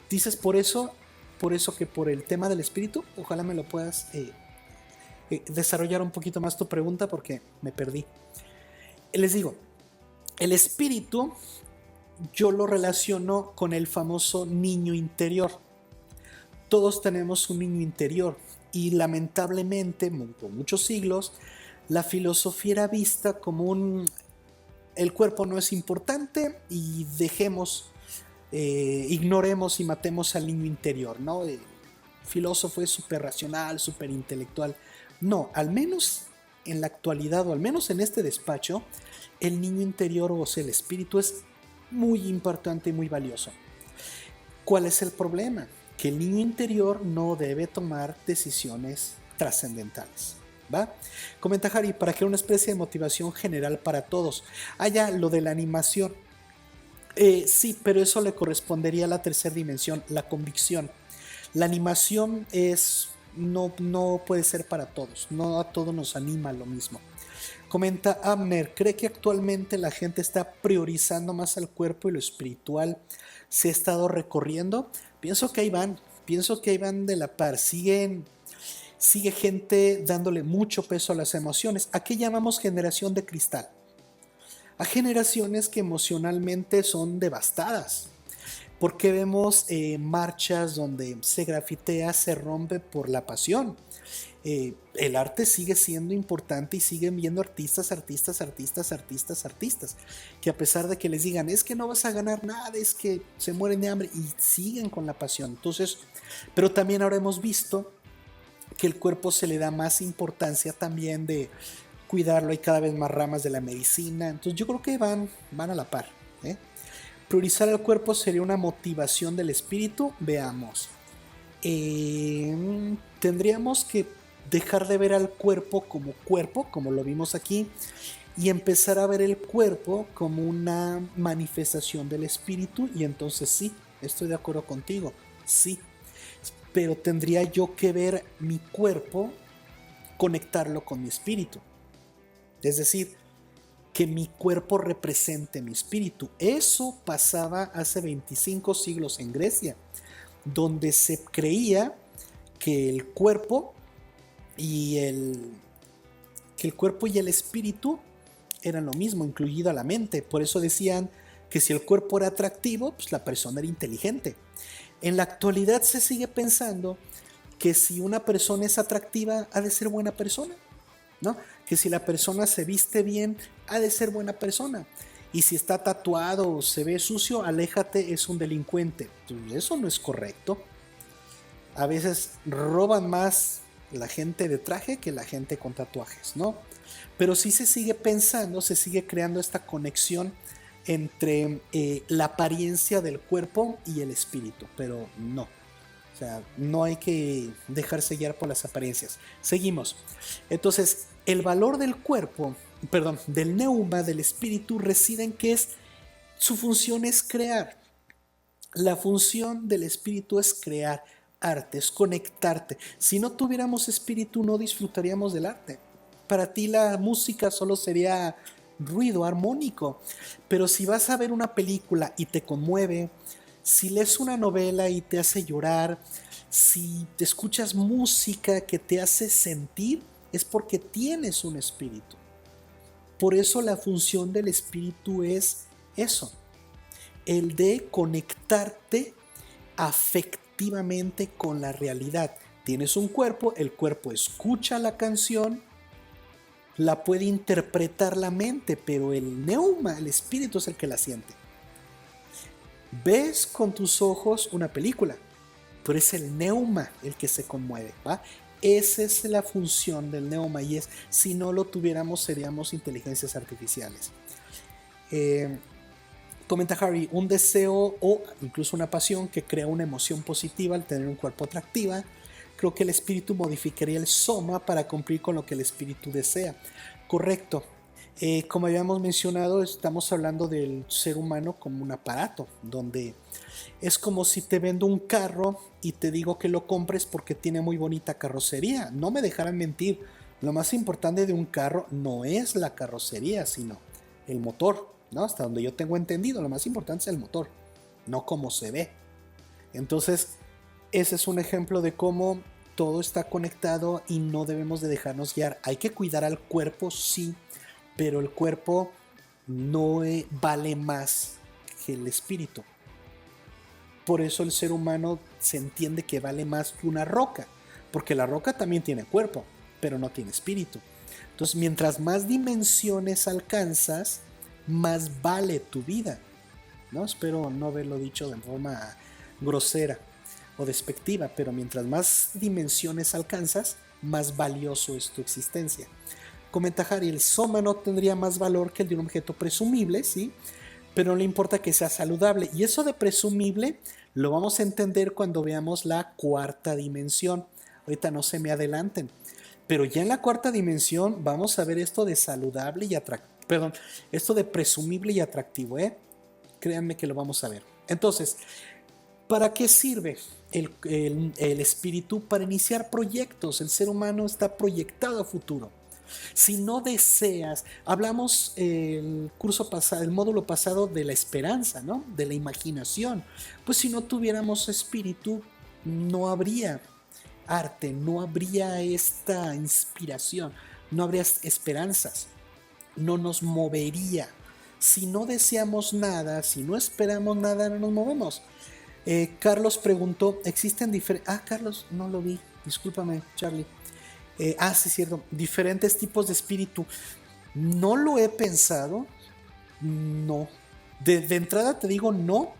A: Dices por eso que por el tema del espíritu, ojalá me lo puedas desarrollar un poquito más tu pregunta porque me perdí. Les digo, el espíritu yo lo relaciono con el famoso niño interior. Todos tenemos un niño interior y lamentablemente por muchos siglos la filosofía era vista como el cuerpo no es importante y ignoremos y matemos al niño interior, ¿no? El filósofo es súper racional, súper intelectual. No, al menos en la actualidad o al menos en este despacho, el niño interior, o sea, el espíritu es muy importante y muy valioso. ¿Cuál es el problema? Que el niño interior no debe tomar decisiones trascendentales, ¿va? Comenta Harry, para crear una especie de motivación general para todos. Ya, lo de la animación. Sí, pero eso le correspondería a la tercera dimensión, la convicción. La animación no puede ser para todos, no a todos nos anima lo mismo. Comenta Abner, ¿cree que actualmente la gente está priorizando más al cuerpo y lo espiritual se ha estado recorriendo? Pienso que ahí van de la par, sigue gente dándole mucho peso a las emociones. ¿A qué llamamos generación de cristal? A generaciones que emocionalmente son devastadas. Porque vemos marchas donde se grafitea, se rompe por la pasión. El arte sigue siendo importante y siguen viendo artistas, que a pesar de que les digan, es que no vas a ganar nada, es que se mueren de hambre, y siguen con la pasión. Entonces, pero también ahora hemos visto que el cuerpo se le da más importancia también de cuidarlo, hay cada vez más ramas de la medicina, entonces yo creo que van a la par. Priorizar el cuerpo sería una motivación del espíritu, veamos. Tendríamos que dejar de ver al cuerpo, como lo vimos aquí, y empezar a ver el cuerpo como una manifestación del espíritu, y entonces sí, estoy de acuerdo contigo, sí, pero tendría yo que ver mi cuerpo, conectarlo con mi espíritu, es decir, que mi cuerpo represente mi espíritu. Eso pasaba hace 25 siglos en Grecia, donde se creía que el cuerpo y el espíritu eran lo mismo, incluida la mente. Por eso decían que si el cuerpo era atractivo, pues la persona era inteligente. En la actualidad se sigue pensando que si una persona es atractiva, ha de ser buena persona, ¿no? Que si la persona se viste bien, ha de ser buena persona. Y si está tatuado o se ve sucio, aléjate, es un delincuente. Pues eso no es correcto. A veces roban más la gente de traje que la gente con tatuajes, ¿no? Pero sí se sigue pensando, se sigue creando esta conexión entre la apariencia del cuerpo y el espíritu, pero no. O sea, no hay que dejarse guiar por las apariencias. Seguimos. Entonces, el valor del cuerpo, perdón, del neuma, del espíritu, reside en que su función es crear. La función del espíritu es crear arte, es conectarte. Si no tuviéramos espíritu, no disfrutaríamos del arte. Para ti la música solo sería ruido armónico. Pero si vas a ver una película y te conmueve, si lees una novela y te hace llorar, si te escuchas música que te hace sentir, es porque tienes un espíritu. Por eso la función del espíritu es eso, el de conectarte afectivamente con la realidad. Tienes un cuerpo, el cuerpo escucha la canción, la puede interpretar la mente, pero el neuma, el espíritu, es el que la siente. Ves con tus ojos una película, pero es el neuma el que se conmueve, ¿va? Esa es la función del neuma, y si no lo tuviéramos seríamos inteligencias artificiales. Comenta Harry, un deseo o incluso una pasión que crea una emoción positiva al tener un cuerpo atractiva. Creo que el espíritu modificaría el soma para cumplir con lo que el espíritu desea. Correcto. Como habíamos mencionado, estamos hablando del ser humano como un aparato, donde es como si te vendo un carro y te digo que lo compres porque tiene muy bonita carrocería. No me dejarán mentir, lo más importante de un carro no es la carrocería, sino el motor, ¿no? Hasta donde yo tengo entendido, lo más importante es el motor, no cómo se ve. Entonces, ese es un ejemplo de cómo todo está conectado y no debemos de dejarnos guiar. Hay que cuidar al cuerpo, sí, pero el cuerpo no vale más que el espíritu. Por eso el ser humano se entiende que vale más que una roca, porque la roca también tiene cuerpo, pero no tiene espíritu. Entonces, mientras más dimensiones alcanzas, más vale tu vida, ¿no? Espero no haberlo dicho de forma grosera o despectiva, pero mientras más dimensiones alcanzas, más valioso es tu existencia. Comenta Harry, el soma no tendría más valor que el de un objeto presumible, ¿sí? Pero no le importa que sea saludable. Y eso de presumible lo vamos a entender cuando veamos la cuarta dimensión. Ahorita no se me adelanten. Pero ya en la cuarta dimensión vamos a ver esto de saludable y atractivo. Perdón, esto de presumible y atractivo, ¿eh? Créanme que lo vamos a ver. Entonces, ¿Para qué sirve el espíritu? Para iniciar proyectos. El ser humano está proyectado a futuro. Si no deseas, hablamos el curso pasado, el módulo pasado de la esperanza, ¿no? De la imaginación. Pues si no tuviéramos espíritu, no habría arte, no habría esta inspiración, no habría esperanzas, no nos movería. Si no deseamos nada, si no esperamos nada, no nos movemos. Carlos preguntó, ¿existen diferentes... Ah, Carlos, no lo vi, discúlpame, Charlie. Sí, cierto, diferentes tipos de espíritu. No lo he pensado, no. De entrada te digo no,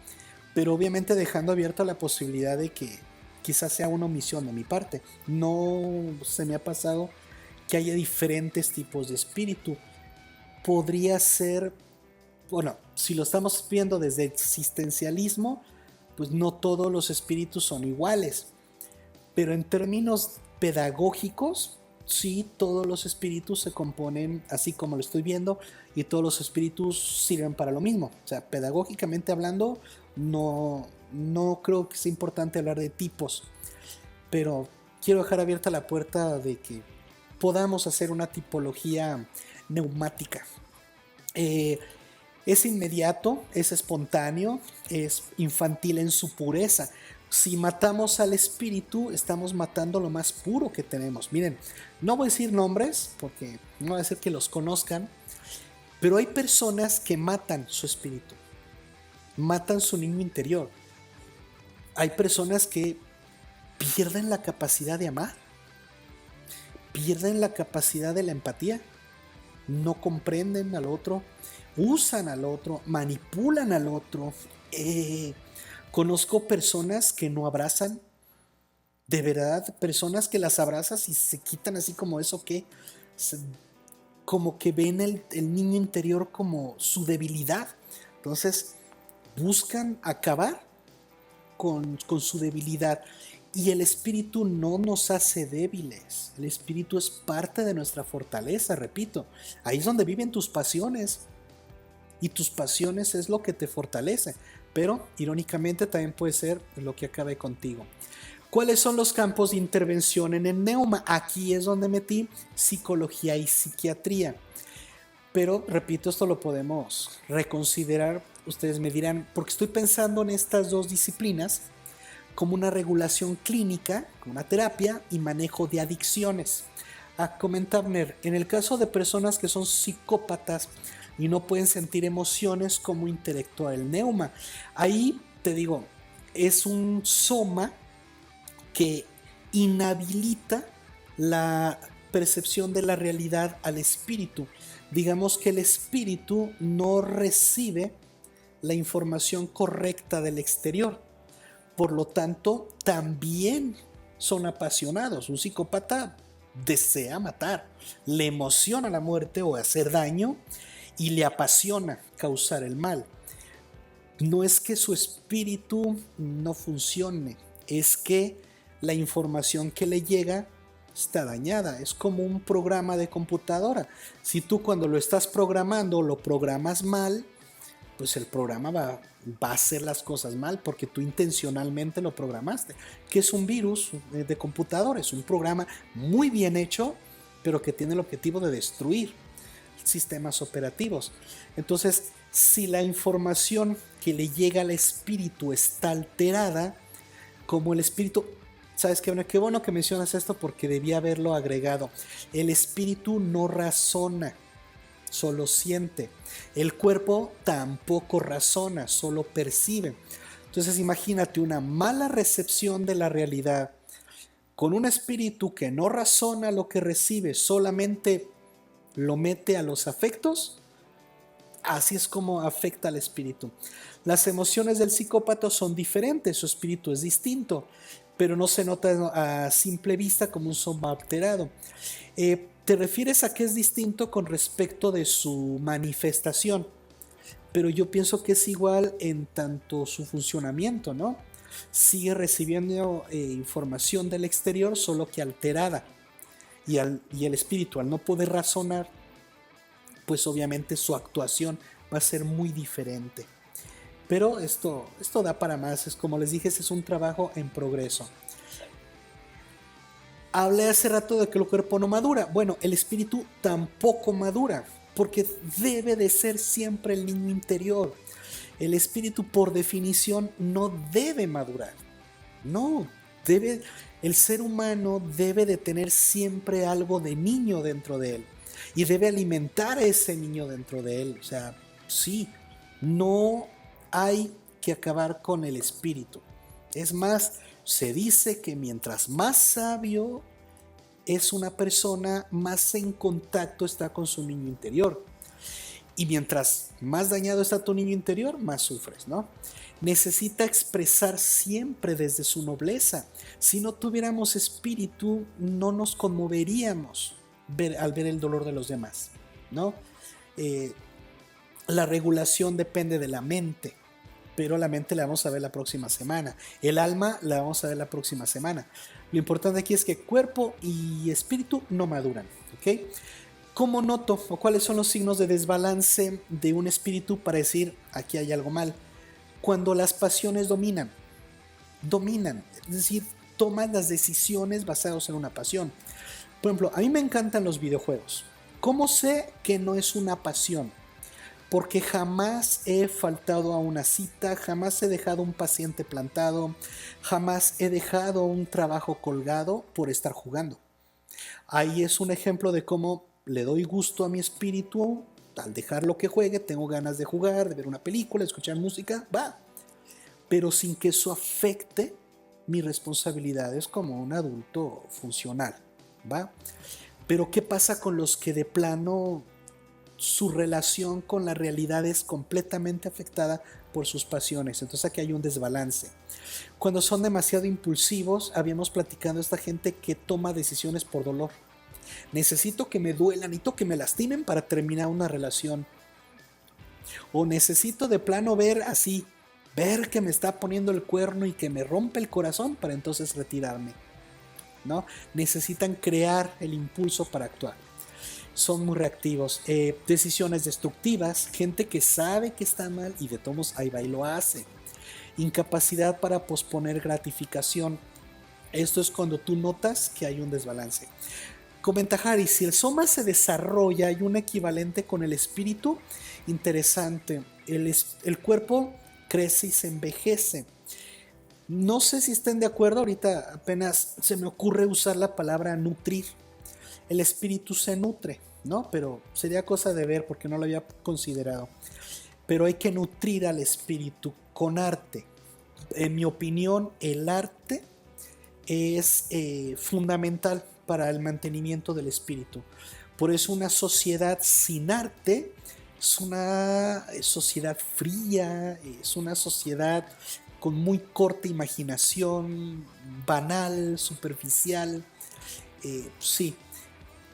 A: pero obviamente dejando abierta la posibilidad de que quizás sea una omisión de mi parte. No se me ha pasado que haya diferentes tipos de espíritu. Podría ser, bueno, si lo estamos viendo desde existencialismo, pues no todos los espíritus son iguales. Pero en términos pedagógicos, sí, todos los espíritus se componen así como lo estoy viendo y todos los espíritus sirven para lo mismo. O sea, pedagógicamente hablando, no creo que sea importante hablar de tipos, pero quiero dejar abierta la puerta de que podamos hacer una tipología neumática. Es inmediato, es espontáneo, es infantil en su pureza. Si matamos al espíritu, estamos matando lo más puro que tenemos. Miren, no voy a decir nombres porque no va a ser que los conozcan, pero hay personas que matan su espíritu, matan su niño interior. Hay personas que pierden la capacidad de amar, pierden la capacidad de la empatía, no comprenden al otro, usan al otro, manipulan al otro. Conozco personas que no abrazan, de verdad, personas que las abrazas y se quitan así como eso que, como que ven el niño interior como su debilidad. Entonces buscan acabar con su debilidad. Y el espíritu no nos hace débiles. El espíritu es parte de nuestra fortaleza, repito. Ahí es donde viven tus pasiones. Y tus pasiones es lo que te fortalece. Pero, irónicamente, también puede ser lo que acabe contigo. ¿Cuáles son los campos de intervención en el neuma? Aquí es donde metí psicología y psiquiatría. Pero, repito, esto lo podemos reconsiderar. Ustedes me dirán, porque estoy pensando en estas dos disciplinas como una regulación clínica, una terapia y manejo de adicciones. Comenta Abner, en el caso de personas que son psicópatas y no pueden sentir emociones, ¿cómo interactúa el neuma? Ahí te digo, es un soma que inhabilita la percepción de la realidad al espíritu. Digamos que el espíritu no recibe la información correcta del exterior. Por lo tanto, también son apasionados. Un psicópata desea matar, le emociona la muerte o hacer daño y le apasiona causar el mal. No es que su espíritu no funcione, es que la información que le llega está dañada. Es como un programa de computadora. Si tú cuando lo estás programando lo programas mal, pues el programa va a hacer las cosas mal porque tú intencionalmente lo programaste. Que es un virus de computadores, un programa muy bien hecho, pero que tiene el objetivo de destruir sistemas operativos. Entonces, si la información que le llega al espíritu está alterada, como el espíritu... ¿Sabes qué? Qué bueno que mencionas esto porque debía haberlo agregado. El espíritu no razona, solo siente. El cuerpo tampoco razona, solo percibe. Entonces imagínate una mala recepción de la realidad con un espíritu que no razona lo que recibe, solamente lo mete a los afectos. Así es como afecta al espíritu. Las emociones del psicópata son diferentes, su espíritu es distinto, pero no se nota a simple vista como un soma alterado. Te refieres a que es distinto con respecto de su manifestación, pero yo pienso que es igual en tanto su funcionamiento, ¿no? Sigue recibiendo información del exterior, solo que alterada. Y el espíritu, al no poder razonar, pues obviamente su actuación va a ser muy diferente. Pero esto da para más, es como les dije, es un trabajo en progreso. Hablé hace rato de que el cuerpo no madura. Bueno, el espíritu tampoco madura, porque debe de ser siempre el niño interior. El espíritu, por definición, no debe madurar. No, debe, el ser humano debe de tener siempre algo de niño dentro de él y debe alimentar a ese niño dentro de él. O sea, sí, no hay que acabar con el espíritu. Es más, se dice que mientras más sabio es una persona, más en contacto está con su niño interior. Y mientras más dañado está tu niño interior, más sufres, ¿no? Necesita expresar siempre desde su nobleza. Si no tuviéramos espíritu, no nos conmoveríamos al ver el dolor de los demás, ¿no? Eh, la regulación depende de la mente, pero la mente la vamos a ver la próxima semana. El alma la vamos a ver la próxima semana. Lo importante aquí es que cuerpo y espíritu no maduran, ¿ok? ¿Cómo noto o cuáles son los signos de desbalance de un espíritu para decir aquí hay algo mal? Cuando las pasiones dominan, es decir, toman las decisiones basadas en una pasión. Por ejemplo, a mí me encantan los videojuegos. ¿Cómo sé que no es una pasión? Porque jamás he faltado a una cita, jamás he dejado un paciente plantado, jamás he dejado un trabajo colgado por estar jugando. Ahí es un ejemplo de cómo le doy gusto a mi espíritu al dejarlo que juegue, tengo ganas de jugar, de ver una película, de escuchar música, va. Pero sin que eso afecte mis responsabilidades como un adulto funcional, va. Pero ¿qué pasa con los que de plano su relación con la realidad es completamente afectada por sus pasiones? Entonces aquí hay un desbalance. Cuando son demasiado impulsivos, habíamos platicado esta gente que toma decisiones por dolor. Necesito que me duelan, necesito que me lastimen para terminar una relación. O necesito de plano ver así, ver que me está poniendo el cuerno y que me rompe el corazón para entonces retirarme, ¿no? Necesitan crear el impulso para actuar. Son muy reactivos. Decisiones destructivas, gente que sabe que está mal y de todos ahí va y lo hace. Incapacidad para posponer gratificación. Esto es cuando tú notas que hay un desbalance. Comenta Harry, si el soma se desarrolla, hay un equivalente con el espíritu. Interesante. El cuerpo crece y se envejece. No sé si estén de acuerdo, ahorita apenas se me ocurre usar la palabra nutrir. El espíritu se nutre, ¿no? Pero sería cosa de ver porque no lo había considerado. Pero hay que nutrir al espíritu con arte. En mi opinión, el arte es fundamental para el mantenimiento del espíritu. Por eso una sociedad sin arte es una sociedad fría, es una sociedad con muy corta imaginación, banal, superficial. Sí,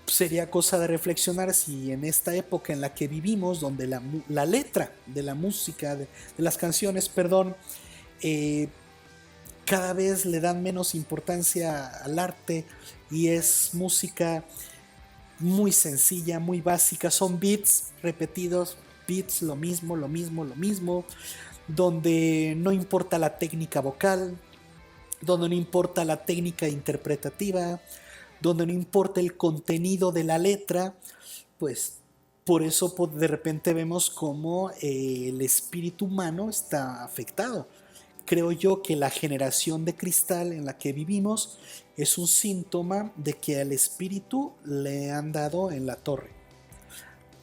A: sería cosa de reflexionar si en esta época en la que vivimos, donde la letra de la música, de las canciones, perdón, cada vez le dan menos importancia al arte y es música muy sencilla, muy básica, son beats repetidos, beats, lo mismo, lo mismo, lo mismo, donde no importa la técnica vocal, donde no importa la técnica interpretativa, donde no importa el contenido de la letra, pues por eso de repente vemos cómo el espíritu humano está afectado. Creo yo que la generación de cristal en la que vivimos es un síntoma de que al espíritu le han dado en la torre.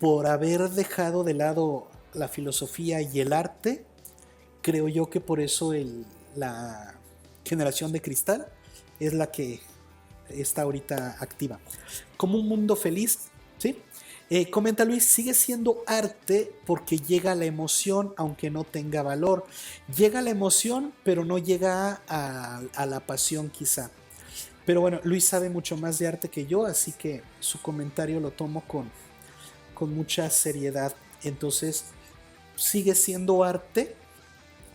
A: Por haber dejado de lado la filosofía y el arte, creo yo que por eso la generación de cristal es la que está ahorita activa. Como un mundo feliz, ¿sí? Comenta Luis, sigue siendo arte porque llega a la emoción aunque no tenga valor. Llega a la emoción pero no llega a la pasión quizá. Pero bueno, Luis sabe mucho más de arte que yo, así que su comentario lo tomo con mucha seriedad. Entonces, sigue siendo arte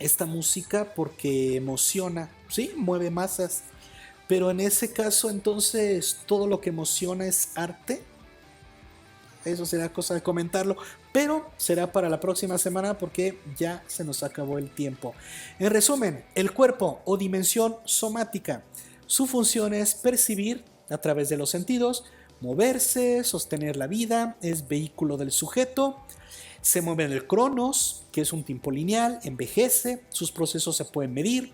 A: esta música porque emociona, ¿sí? Mueve masas. Pero en ese caso, entonces, todo lo que emociona es arte. Eso será cosa de comentarlo, pero será para la próxima semana porque ya se nos acabó el tiempo. En resumen, el cuerpo o dimensión somática. Su función es percibir a través de los sentidos, moverse, sostener la vida, es vehículo del sujeto. Se mueve en el cronos, que es un tiempo lineal, envejece, sus procesos se pueden medir.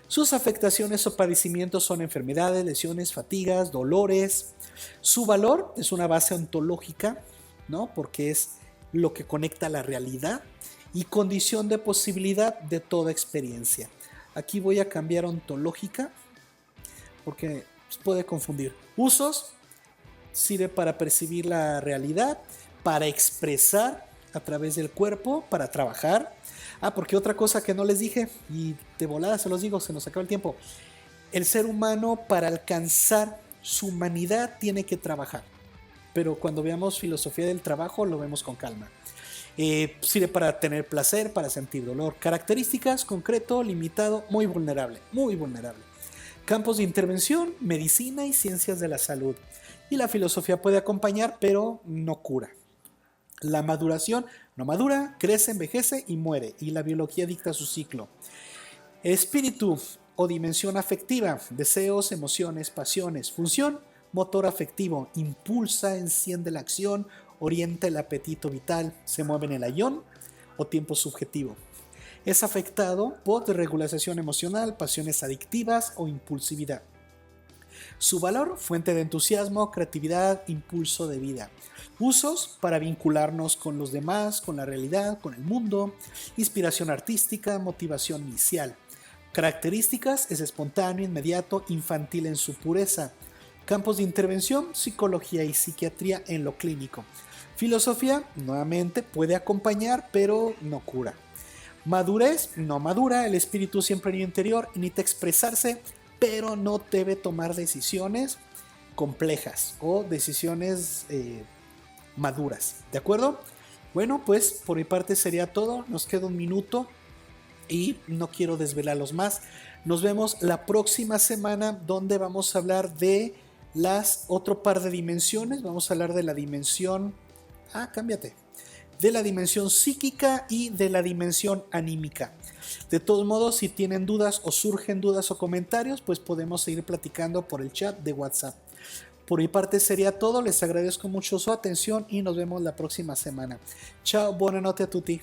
A: Sus afectaciones o padecimientos son enfermedades, lesiones, fatigas, dolores. Su valor es una base ontológica, ¿no? Porque es lo que conecta la realidad y condición de posibilidad de toda experiencia. Aquí voy a cambiar ontológica porque puede confundir. Usos: sirve para percibir la realidad, para expresar a través del cuerpo, para trabajar. Porque otra cosa que no les dije, y de volada se los digo, se nos acaba el tiempo. El ser humano, para alcanzar su humanidad, tiene que trabajar. Pero cuando veamos filosofía del trabajo, lo vemos con calma. Sirve para tener placer, para sentir dolor. Características: concreto, limitado, muy vulnerable, muy vulnerable. Campos de intervención: medicina y ciencias de la salud. Y la filosofía puede acompañar, pero no cura. La maduración: no madura, crece, envejece y muere, y la biología dicta su ciclo. Espíritu o dimensión afectiva: deseos, emociones, pasiones. Función: motor afectivo, impulsa, enciende la acción, orienta el apetito vital, se mueve en el ayón o tiempo subjetivo. Es afectado por desregulación emocional, pasiones adictivas o impulsividad. Su valor: fuente de entusiasmo, creatividad, impulso de vida. Usos: para vincularnos con los demás, con la realidad, con el mundo. Inspiración artística, motivación inicial. Características: es espontáneo, inmediato, infantil en su pureza. Campos de intervención: psicología y psiquiatría en lo clínico. Filosofía, nuevamente, puede acompañar, pero no cura. Madurez: no madura, el espíritu siempre en el interior, necesita expresarse, pero no debe tomar decisiones complejas o decisiones maduras, ¿de acuerdo? Bueno, pues por mi parte sería todo, nos queda un minuto y no quiero desvelarlos más. Nos vemos la próxima semana, donde vamos a hablar de otro par de dimensiones. Vamos a hablar de la dimensión, cámbiate, de la dimensión psíquica y de la dimensión anímica. De todos modos, si tienen dudas o surgen dudas o comentarios, pues podemos seguir platicando por el chat de WhatsApp. Por mi parte sería todo, les agradezco mucho su atención y nos vemos la próxima semana. Chao, buona notte a tutti.